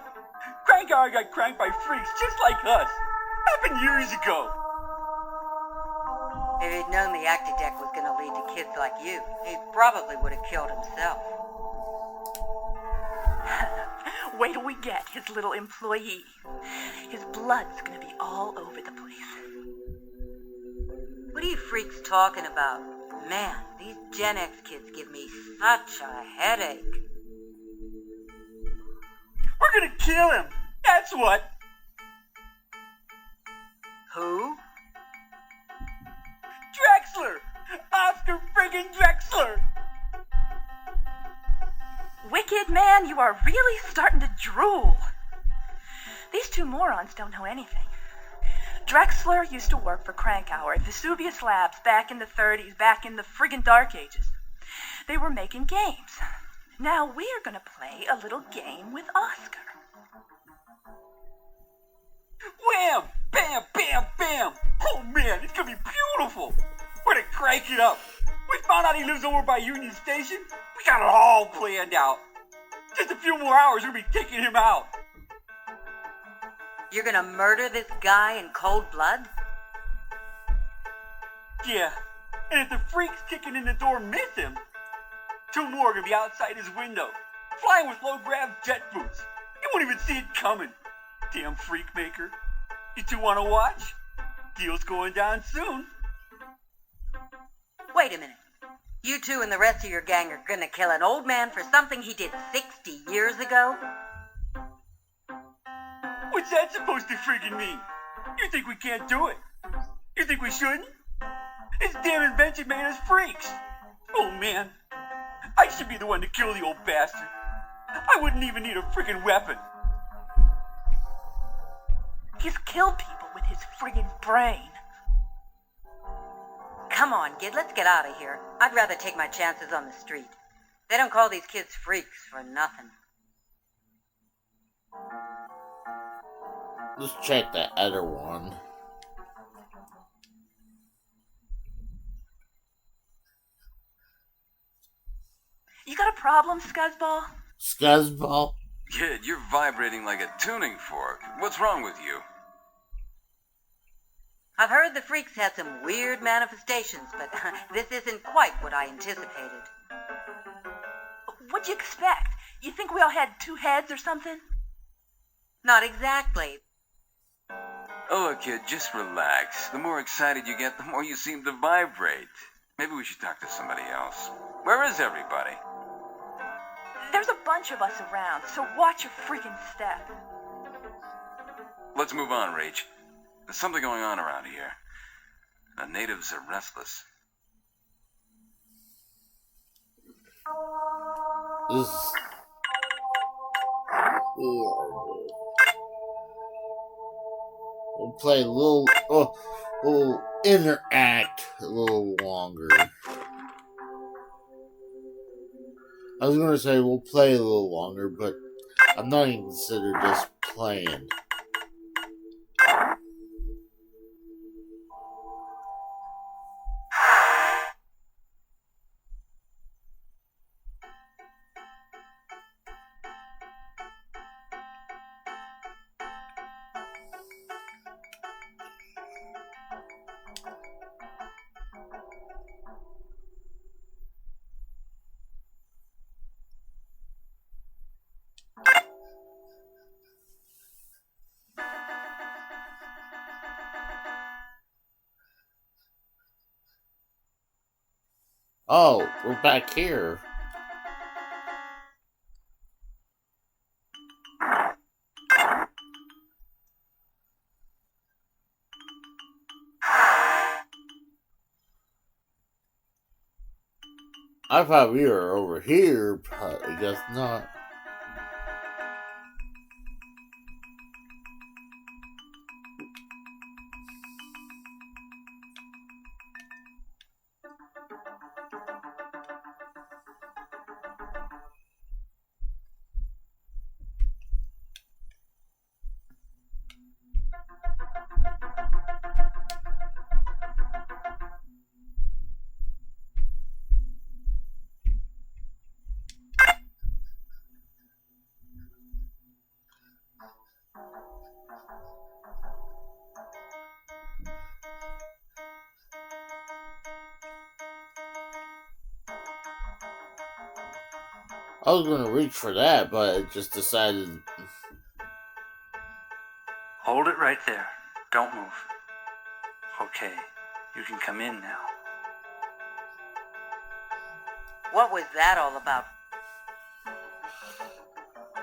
Crankhour got cranked by freaks just like us. Happened years ago. If he'd known the Actadeck was gonna lead to kids like you, he probably would have killed himself. Wait till we get his little employee. His blood's gonna be all over the place. What are you freaks talking about? Man, these Gen X kids give me such a headache. We're gonna kill him. That's what. Who? Drexler! Oscar friggin' Drexler! Wicked man, you are really starting to drool. These two morons don't know anything. Drexler used to work for Krakauer at Vesuvius Labs back in the 30s, back in the friggin' Dark Ages. They were making games. Now we're gonna play a little game with Oscar. Wham! Bam! Bam! Bam! Oh man, it's gonna be beautiful! We're gonna crank it up! We found out he lives over by Union Station. We got it all planned out. Just a few more hours, we'll be taking him out. You're gonna murder this guy in cold blood? Yeah, and if the freaks kicking in the door miss him, two more are gonna be outside his window, flying with low-grav jet boots. You won't even see it coming. Damn freak maker. You two wanna watch? Deal's going down soon. Wait a minute. You two and the rest of your gang are gonna kill an old man for something he did 60 years ago? What's that supposed to friggin' mean? You think we can't do it? You think we shouldn't? This damn invention made us freaks. Oh man, I should be the one to kill the old bastard. I wouldn't even need a friggin' weapon. He's killed people with his friggin' brain. Come on, kid, let's get out of here. I'd rather take my chances on the street. They don't call these kids freaks for nothing. Let's check the other one. You got a problem, Scuzzball? Scuzzball? Kid, you're vibrating like a tuning fork. What's wrong with you? I've heard the freaks had some weird manifestations, but this isn't quite what I anticipated. What'd you expect? You think we all had two heads or something? Not exactly. Oh, kid, just relax. The more excited you get, the more you seem to vibrate. Maybe we should talk to somebody else. Where is everybody? There's a bunch of us around, so watch your freaking step. Let's move on, Rach. There's something going on around here. The natives are restless. This is horrible. We'll play a little, we'll interact a little longer. I was going to say we'll play a little longer, but I'm not even considered this playing. Oh, we're back here. I thought we were over here, but I guess not. I was going to reach for that, but I just decided... Hold it right there. Don't move. Okay, you can come in now. What was that all about?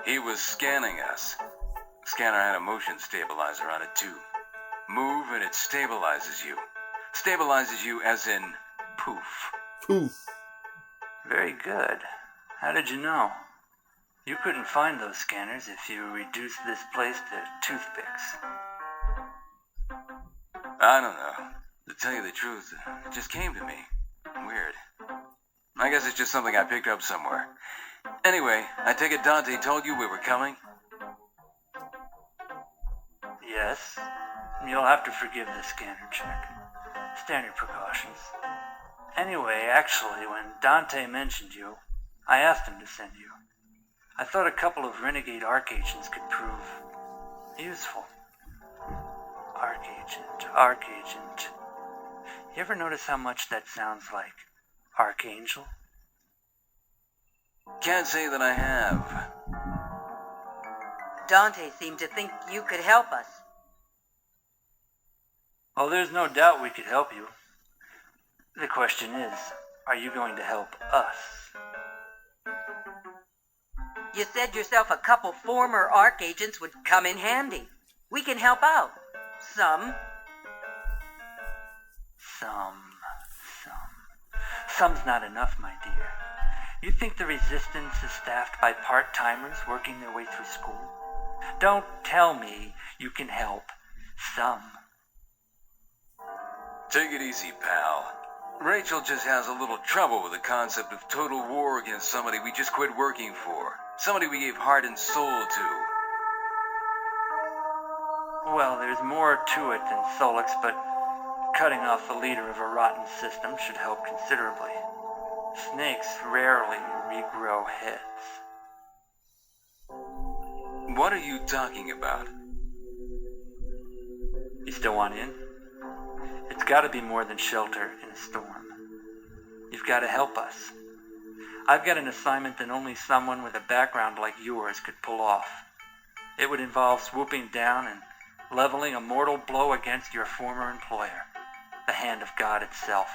He was scanning us. The scanner had a motion stabilizer on it too. Move and it stabilizes you. Stabilizes you as in poof. Poof. Very good. How did you know? You couldn't find those scanners if you reduced this place to toothpicks. I don't know. To tell you the truth, it just came to me. Weird. I guess it's just something I picked up somewhere. Anyway, I take it Dante told you we were coming? Yes. You'll have to forgive the scanner check. Standard precautions. Anyway, actually, when Dante mentioned you, I asked him to send you. I thought a couple of renegade arc agents could prove useful. Arc agent. You ever notice how much that sounds like Archangel? Can't say that I have. Dante seemed to think you could help us. Oh, there's no doubt we could help you. The question is, are you going to help us? You said yourself a couple former ARC agents would come in handy. We can help out. Some. Some's not enough, my dear. You think the Resistance is staffed by part-timers working their way through school? Don't tell me you can help some. Take it easy, pal. Rachel just has a little trouble with the concept of total war against somebody we just quit working for. Somebody we gave heart and soul to. Well, there's more to it than Solix, but cutting off the leader of a rotten system should help considerably. Snakes rarely regrow heads. What are you talking about? You still want in? It's got to be more than shelter in a storm. You've got to help us. I've got an assignment that only someone with a background like yours could pull off. It would involve swooping down and leveling a mortal blow against your former employer, the hand of God itself.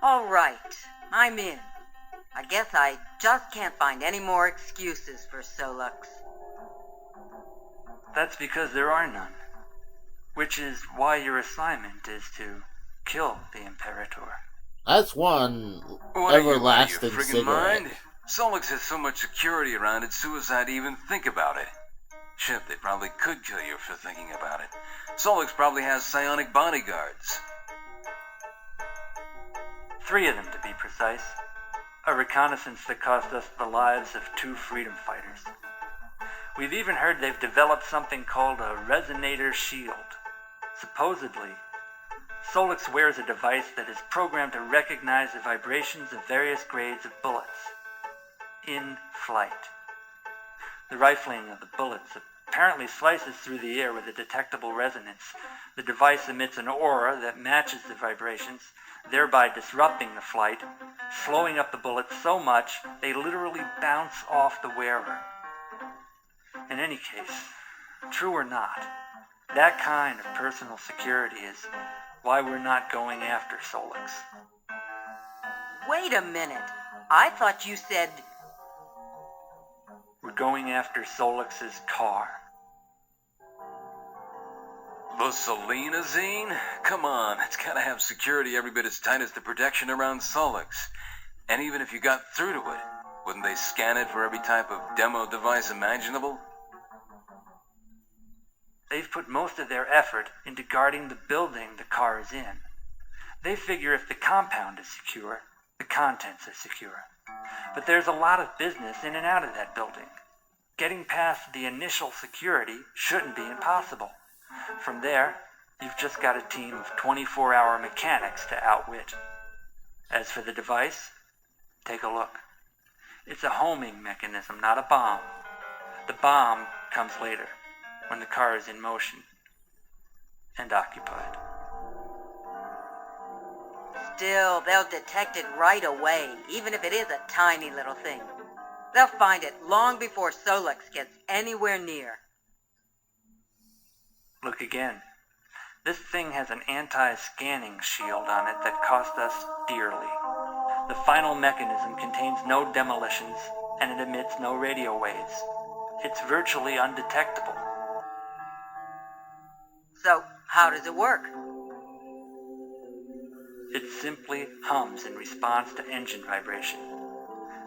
All right, I'm in. I guess I just can't find any more excuses for Solux. That's because there are none. Which is why your assignment is to kill the Imperator. That's one What everlasting are you, friggin' cigarette. mind? Solix has so much security around it, suicide to even think about it. Shit, they probably could kill you for thinking about it. Solix probably has psionic bodyguards. 3 of them, to be precise. A reconnaissance that cost us the lives of 2 freedom fighters. We've even heard they've developed something called a resonator shield. Supposedly, Solix wears a device that is programmed to recognize the vibrations of various grades of bullets in flight. The rifling of the bullets apparently slices through the air with a detectable resonance. The device emits an aura that matches the vibrations, thereby disrupting the flight, slowing up the bullets so much they literally bounce off the wearer. In any case, true or not, that kind of personal security is why we're not going after Solix. Wait a minute. I thought you said... We're going after Solix's car. The Selena Zine? Come on, it's gotta have security every bit as tight as the protection around Solix. And even if you got through to it, wouldn't they scan it for every type of demo device imaginable? They've put most of their effort into guarding the building the car is in. They figure if the compound is secure, the contents are secure. But there's a lot of business in and out of that building. Getting past the initial security shouldn't be impossible. From there, you've just got a team of 24-hour mechanics to outwit. As for the device, take a look. It's a homing mechanism, not a bomb. The bomb comes later, when the car is in motion and occupied. Still, they'll detect it right away, even if it is a tiny little thing. They'll find it long before Solix gets anywhere near. Look again. This thing has an anti-scanning shield on it that cost us dearly. The final mechanism contains no demolitions, and it emits no radio waves. It's virtually undetectable. So, how does it work? It simply hums in response to engine vibration.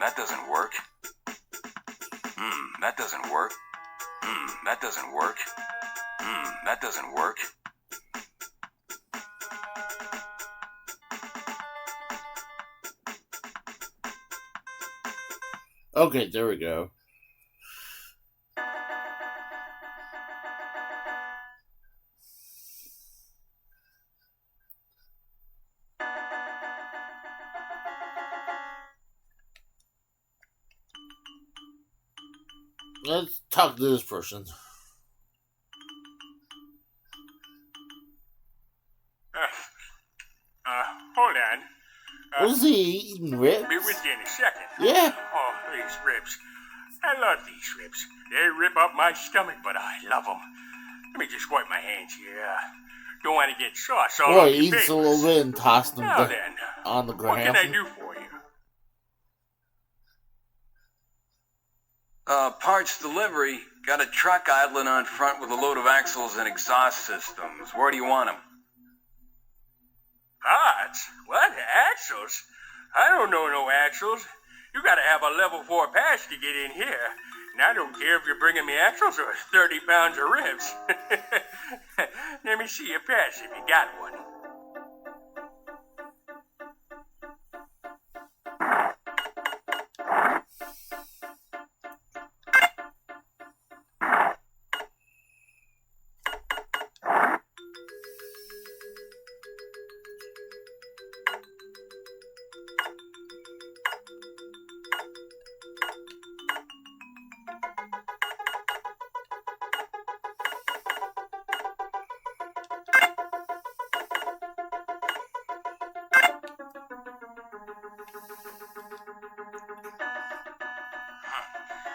That doesn't work. That doesn't work. That doesn't work. That doesn't work. Okay, there we go. Let's talk to this person. Hold on. What is he eating, ribs? Be with you in a second. Yeah. Oh, these ribs. I love these ribs. They rip up my stomach, but I love them. Let me just wipe my hands here. Don't want to get sauce all Boy, over he your eats papers. a little bit and tosses them Now then, on the what ground. can I do for you? Parts delivery. Got a truck idling on front with a load of axles and exhaust systems. Where do you want them? Parts? What? Axles? I don't know no axles. You gotta have a level 4 pass to get in here. And I don't care if you're bringing me axles or 30 pounds of ribs. Let me see your pass if you got one.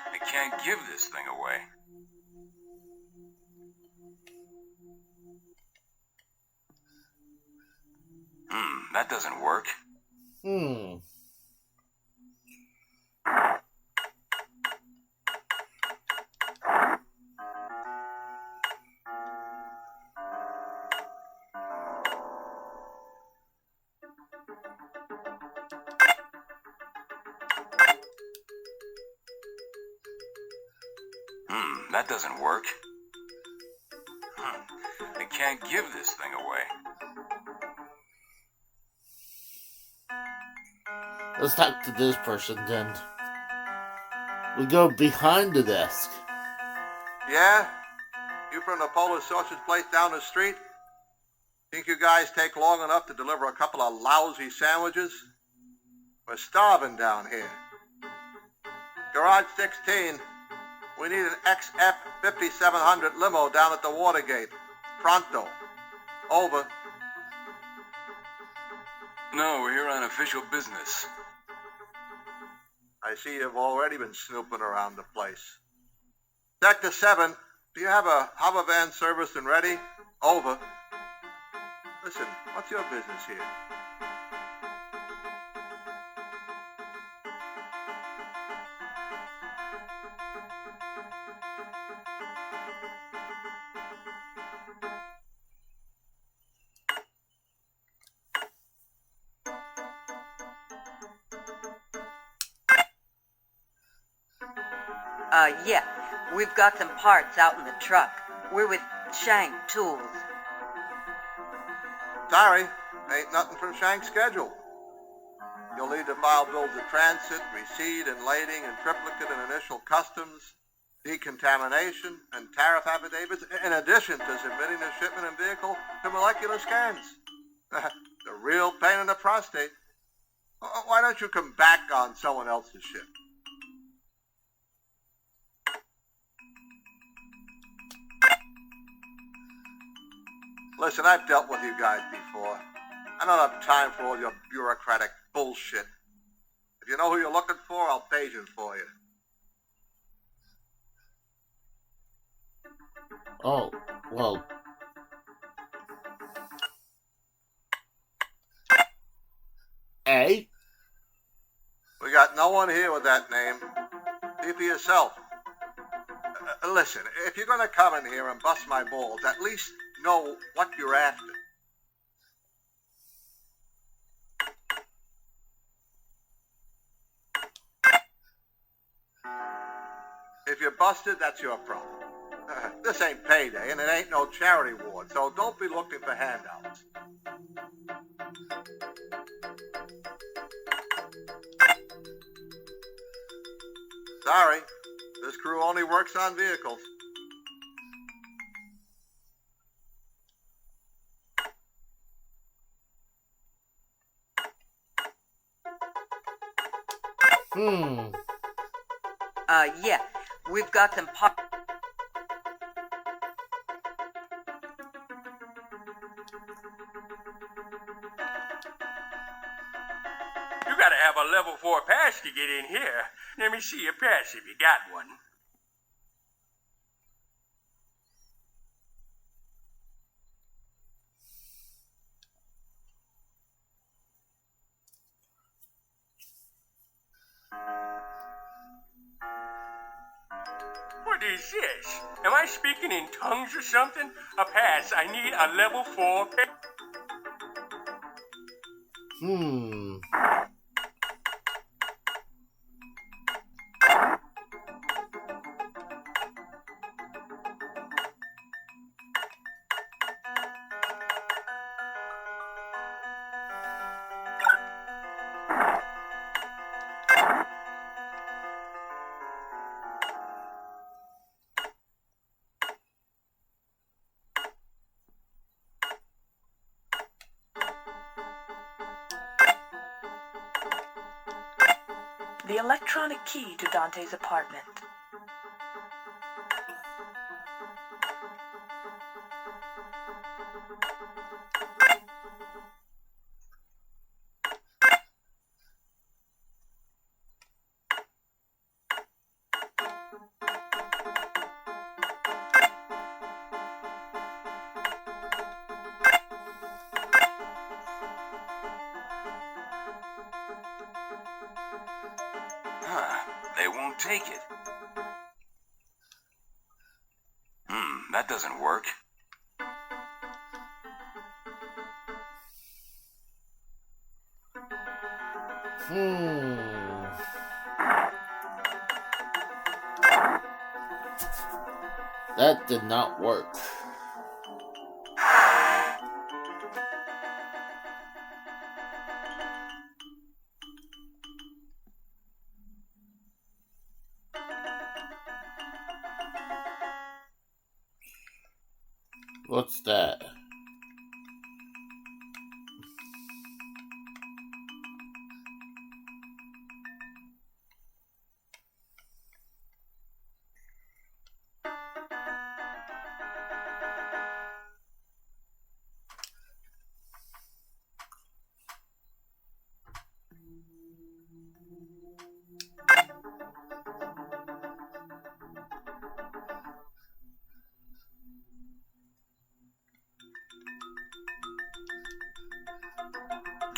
I can't give this thing away. That doesn't work. That doesn't work. I can't give this thing away. Let's talk to this person then. We go behind the desk. Yeah? You from the Polish sausage place down the street? Think you guys take long enough to deliver a couple of lousy sandwiches? We're starving down here. Garage 16. We need an XF 5700 limo down at the Watergate. Pronto. Over. No, we're here on official business. I see you've already been snooping around the place. Sector 7, do you have a hover van service and ready? Over. Listen, what's your business here? Yeah. We've got some parts out in the truck. We're with Shank Tools. Sorry, ain't nothing from Shank's schedule. You'll need to file bills of transit, receipt, and lading, and triplicate and initial customs, decontamination, and tariff affidavits, in addition to submitting the shipment and vehicle to molecular scans. The real pain in the prostate. Why don't you come back on someone else's ship? Listen, I've dealt with you guys before. I don't have time for all your bureaucratic bullshit. If you know who you're looking for, I'll page it for you. Oh, well. A? We got no one here with that name. See for yourself. Listen, if you're going to come in here and bust my balls, at least know what you're after. If you're busted, that's your problem. This ain't payday, and it ain't no charity ward, so don't be looking for handouts. Sorry, this crew only works on vehicles. Yeah, we've got some You gotta have a level 4 pass to get in here. Let me see your pass if you got one. What is this? Am I speaking in tongues or something? A pass. I need a level 4 pass. The electronic key to Dante's apartment. They won't take it. That doesn't work. That did not work. What's that?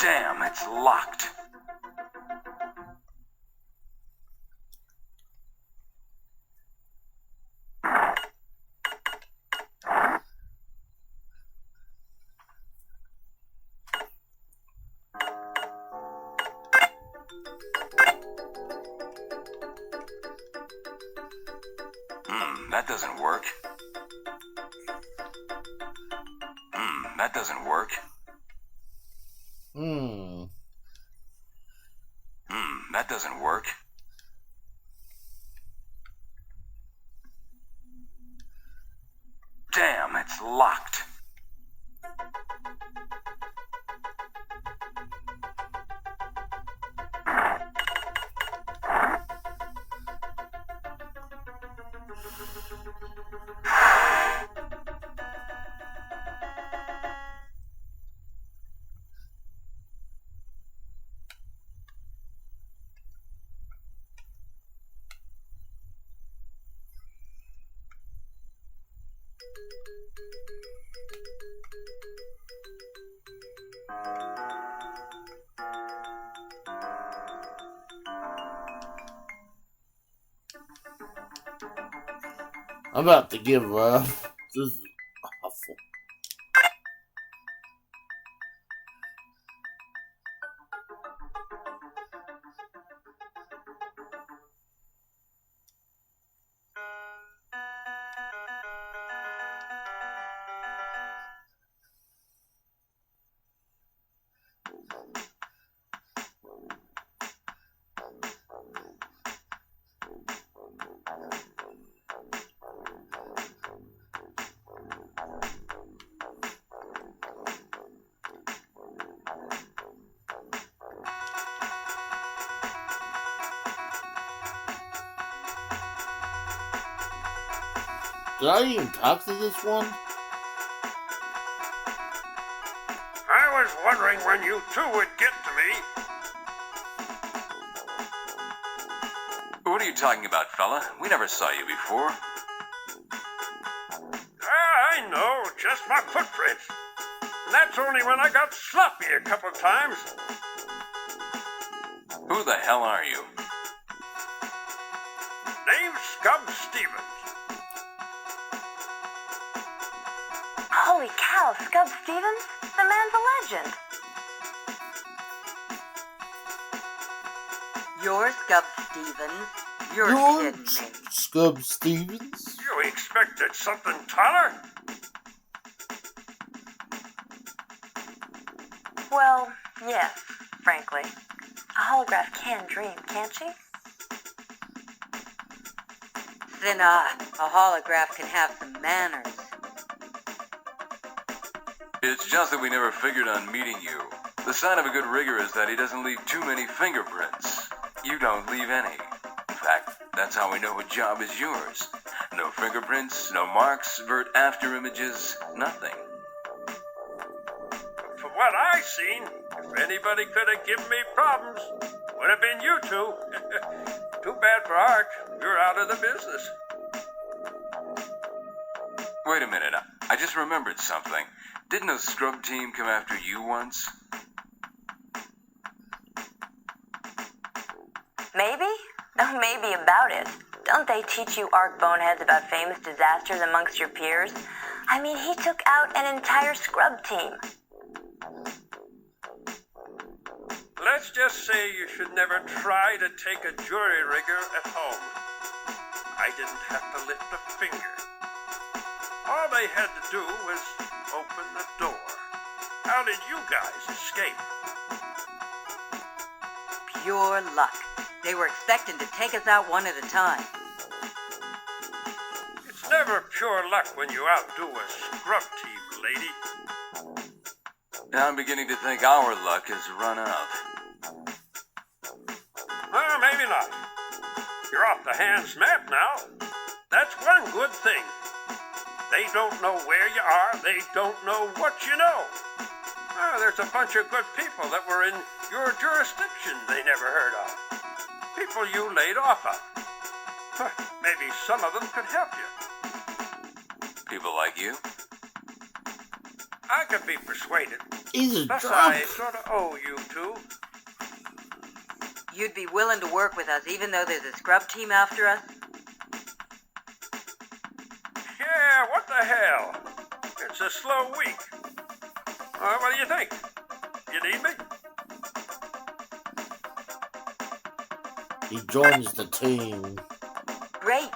Damn, it's locked. That doesn't work. That doesn't work. That doesn't work. Damn, it's locked. I'm about to give up. This is awful. Did I even talk to this one? I was wondering when you two would get to me. What are you talking about, fella? We never saw you before. I know, just my footprints. And that's only when I got sloppy a couple times. Who the hell are you? Name's Scub Stevens. Holy cow, Scub Stevens? The man's a legend. You're Scub Stevens? You're kidding me. Scub Stevens? You expected something taller? Well, yes, frankly. A holograph can dream, can't she? Then a holograph can have some manners. It's just that we never figured on meeting you. The sign of a good rigger is that he doesn't leave too many fingerprints. You don't leave any. In fact, that's how we know what job is yours. No fingerprints, no marks, vert after images, nothing. From what I seen, if anybody could have given me problems, would have been you two. Too bad for Art. You're out of the business. Wait a minute, I just remembered something. Didn't a scrub team come after you once? Maybe? No, maybe about it. Don't they teach you ARC boneheads about famous disasters amongst your peers? I mean, he took out an entire scrub team. Let's just say you should never try to take a jury rigger at home. I didn't have to lift a finger. All they had to do was open the door. How did you guys escape? Pure luck. They were expecting to take us out one at a time. It's never pure luck when you outdo a scrub team, lady. Now I'm beginning to think our luck has run out. Well, maybe not. You're off the hand's map now. That's one good thing. They don't know where you are. They don't know what you know. There's a bunch of good people that were in your jurisdiction they never heard of. People you laid off of. Maybe some of them could help you. People like you? I could be persuaded. He's a Plus, drunk. I sort of owe you two. You'd be willing to work with us even though there's a scrub team after us? Yeah, what the hell? It's a slow week. What do you think? You need me? He joins the team. Great.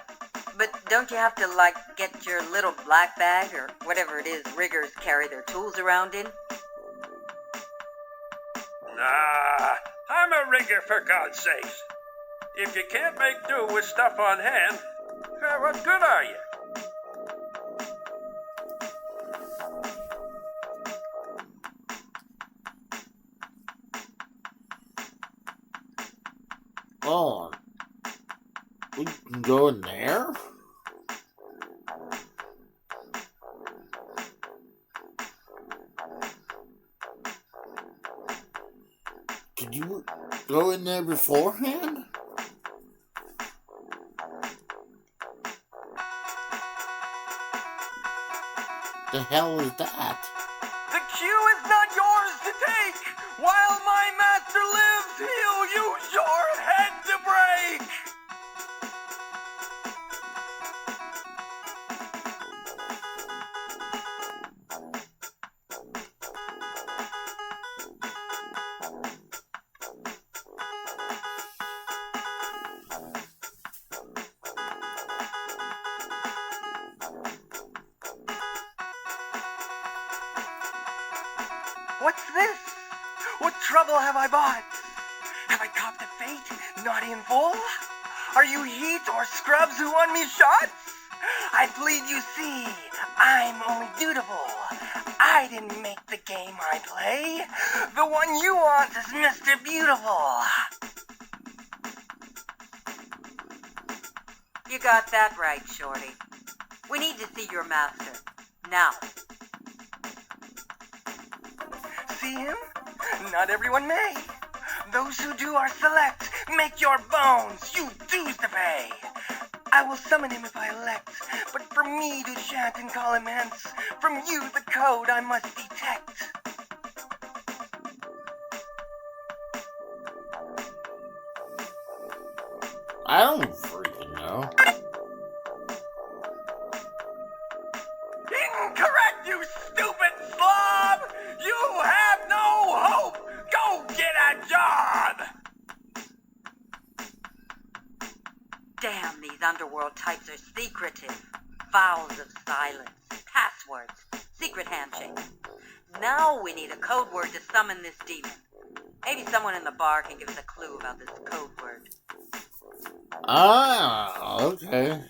But don't you have to, get your little black bag or whatever it is riggers carry their tools around in? Nah, I'm a rigger for God's sakes. If you can't make do with stuff on hand, what good are you? Oh, we can go in there? Did you go in there beforehand? The hell is that? The cue is not yours to take. While my master lives, he'll use your head to break. What's this? What trouble have I bought? Have I copped a fate, not in full? Are you heat or scrubs who won me shots? I plead you see, I'm only dutiful. I didn't make the game I play. The one you want is Mr. Beautiful. You got that right, Shorty. We need to see your master. Now. See him? Not everyone may. Those who do are select. Make your bones, you dues to pay. I will summon him if I elect, but for me to chant and call him hence, from you the code I must detect. I don't freaking know. Incorrect, you stupid slob! You have no hope! Go get a job! Damn, these underworld types are secretive. Vows of silence, passwords, secret handshakes. Now we need a code word to summon this demon. Maybe someone in the bar can give us a clue about this code word. Ah, okay.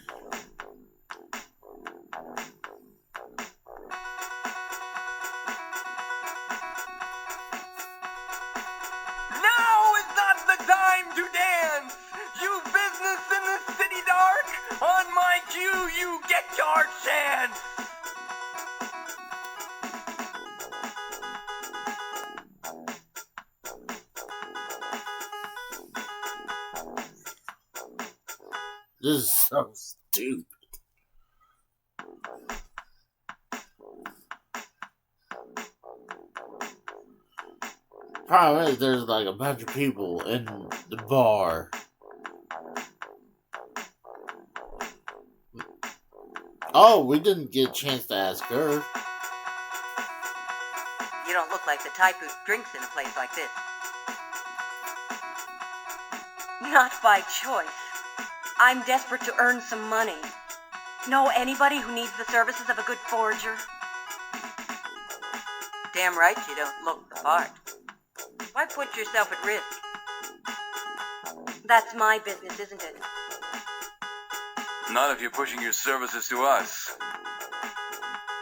Now is not the time to dance! You business in the city dark! On my cue, you get your chance! This is so stupid. Problem is, there's like a bunch of people in the bar. Oh, we didn't get a chance to ask her. You don't look like the type who drinks in a place like this. Not by choice. I'm desperate to earn some money. Know anybody who needs the services of a good forger? Damn right you don't look the part. Why put yourself at risk? That's my business, isn't it? Not if you're pushing your services to us.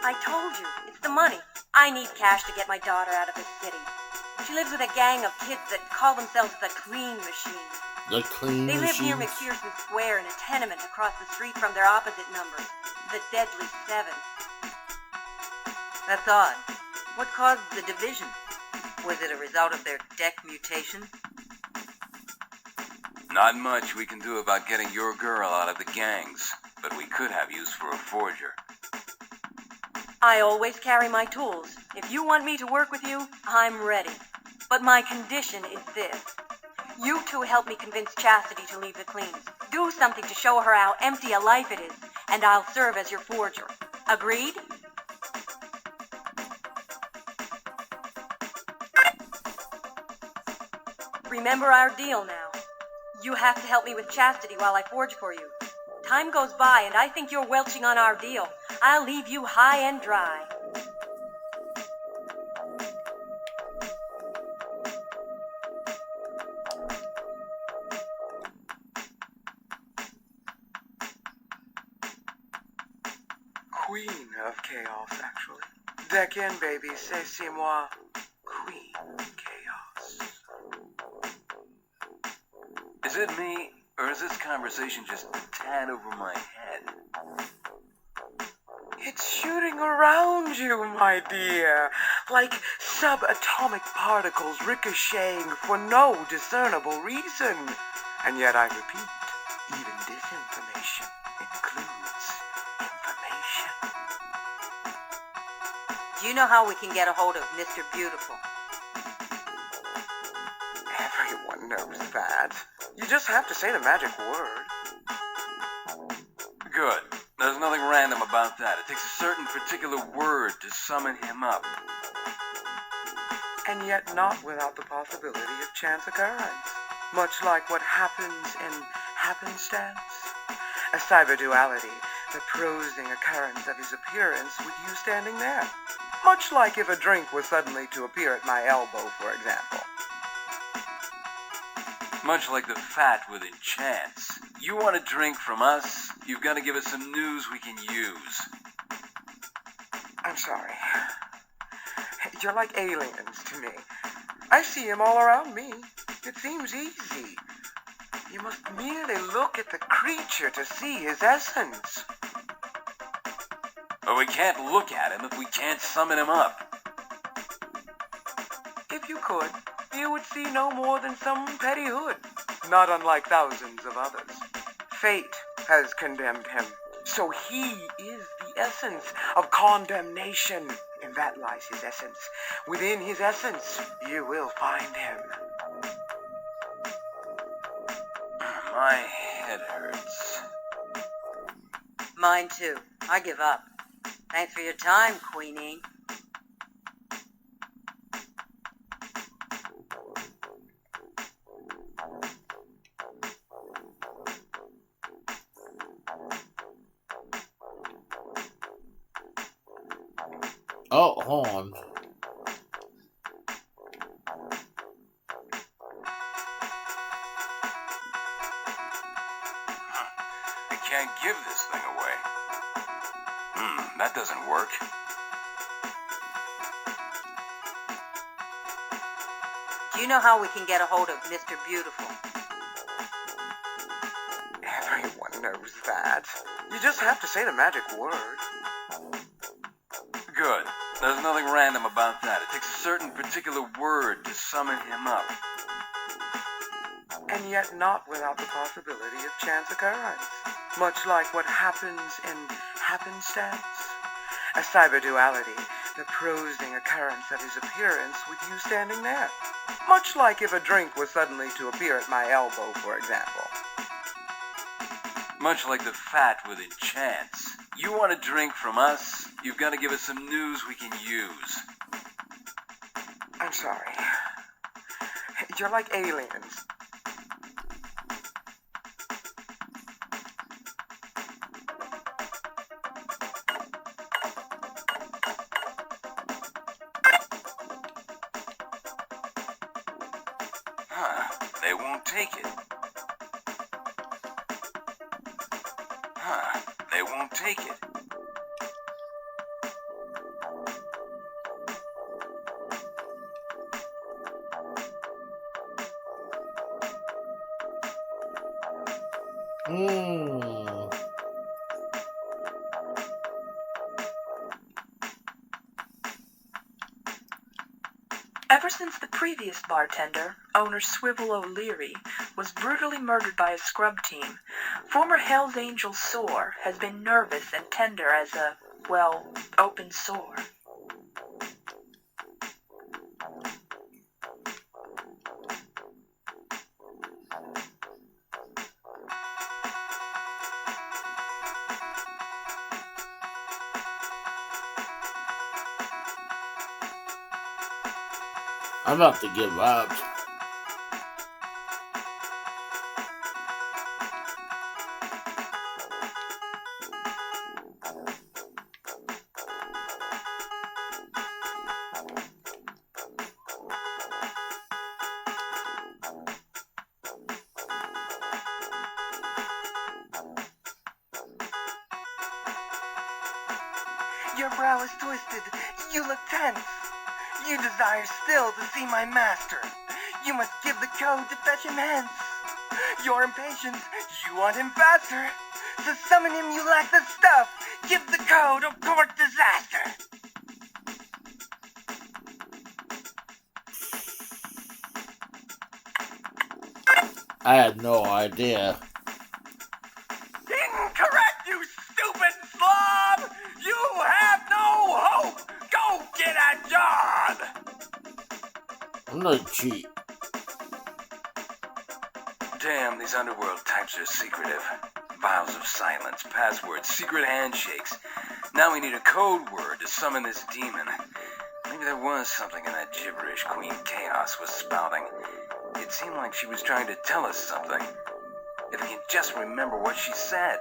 I told you, it's the money. I need cash to get my daughter out of the city. She lives with a gang of kids that call themselves the Clean Machine. The Clean They live near Machines? McPherson Square in a tenement across the street from their opposite number, the Deadly Seven. That's odd. What caused the division? Was it a result of their deck mutation? Not much we can do about getting your girl out of the gangs, but we could have use for a forger. I always carry my tools. If you want me to work with you, I'm ready. But my condition is this. You two help me convince Chastity to leave the Cleans. Do something to show her how empty a life it is, and I'll serve as your forger. Agreed? Remember our deal now. You have to help me with Chastity while I forge for you. Time goes by and I think you're welching on our deal. I'll leave you high and dry. Queen of chaos, actually. Deck in, baby. C'est moi. Queen of chaos. Is it me, or is this conversation just a tad over my head? It's shooting around you, my dear, like subatomic particles ricocheting for no discernible reason. And yet I repeat, even disinformation includes information. Do you know how we can get a hold of Mr. Beautiful? Everyone knows that. You just have to say the magic word. Good. There's nothing random about that. It takes a certain particular word to summon him up. And yet not without the possibility of chance occurrence. Much like what happens in happenstance. A cyberduality, the prosing occurrence of his appearance with you standing there. Much like if a drink was suddenly to appear at my elbow, for example. Much like the fat within chance. You want a drink from us, you've got to give us some news we can use. I'm sorry. You're like aliens to me. I see him all around me. It seems easy. You must merely look at the creature to see his essence. But we can't look at him if we can't summon him up. If you could, you would see no more than some petty hood, not unlike thousands of others. Fate has condemned him, so he is the essence of condemnation. And that lies his essence. Within his essence, you will find him. My head hurts. Mine too. I give up. Thanks for your time, Queenie. Oh, hold on. I can't give this thing away. That doesn't work. Do you know how we can get a hold of Mr. Beautiful? Everyone knows that. You just have to say the magic word. Good. There's nothing random about that. It takes a certain particular word to summon him up. And yet not without the possibility of chance occurrence. Much like what happens in happenstance. A cyberduality, the prosing occurrence of his appearance with you standing there. Much like if a drink was suddenly to appear at my elbow, for example. Much like the fat within chance. You want a drink from us, you've got to give us some news we can use. I'm sorry. You're like aliens. They won't take it. They won't take it. Ever since the previous bartender, owner Swivel O'Leary, was brutally murdered by a scrub team, former Hell's Angel Sore has been nervous and tender as a, well, open sore. I'm about to give up. Your brow is twisted. You look tense. You desire still to see my master. You must give the code to fetch him hence. Your impatience, you want him faster. To summon him, you lack the stuff. Give the code or court disaster. I had no idea. Incorrect, you stupid slob! You have no hope! Go get a job! I'm gonna cheat. Damn, these underworld types are secretive. Vows of silence, passwords, secret handshakes. Now we need a code word to summon this demon. Maybe there was something in that gibberish Queen Chaos was spouting. It seemed like she was trying to tell us something. If we can just remember what she said.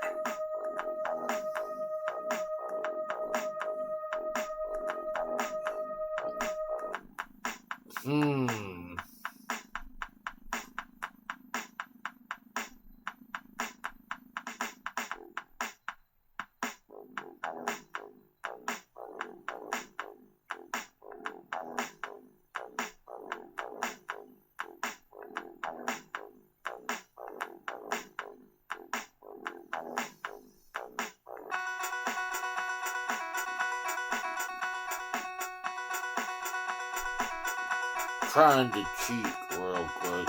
trying to cheat real quick.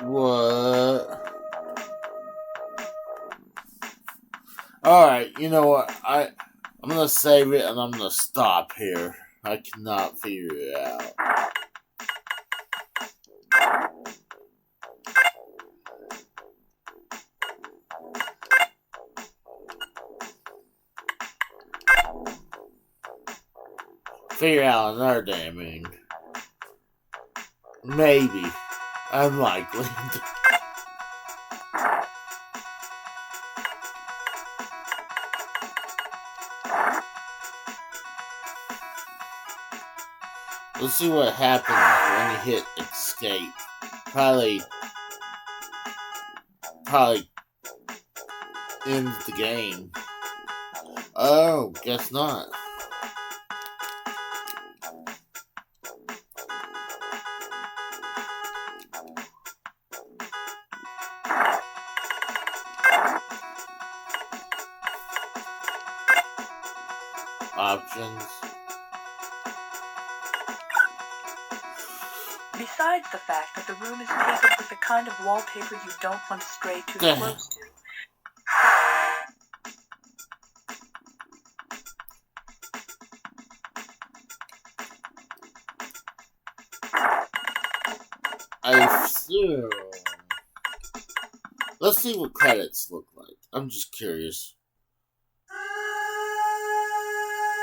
What? Alright, you know what? I'm gonna save it and I'm gonna stop here. I cannot figure it out. Figure out another damn thing. Maybe. Unlikely. Let's see what happens when you hit escape. Probably ends the game. Oh, guess not. Options. Besides the fact that the room is papered with the kind of wallpaper you don't want to stray too close to. I assume. Let's see what credits look like. I'm just curious.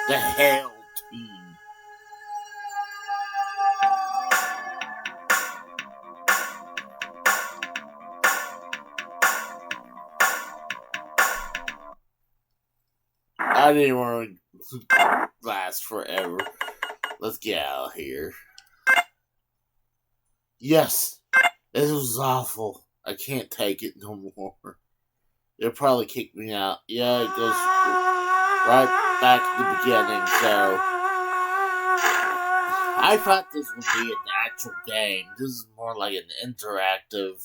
The hell team. I didn't want to last forever. Let's get out of here. Yes! This was awful. I can't take it no more. They'll probably kick me out. Yeah, it goes right back to the beginning, so I thought this would be an actual game. This is more like an interactive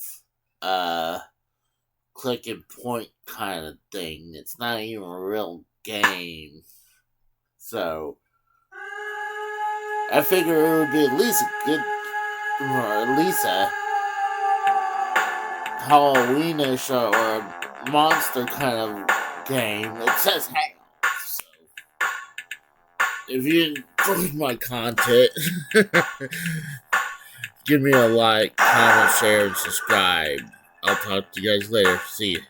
click and point kind of thing. It's not even a real game. So I figure it would be at least a good, or at least a Halloweenish or a monster kind of game. It says hell. So if you enjoyed my content, give me a like, comment, share, and subscribe. I'll talk to you guys later. See you.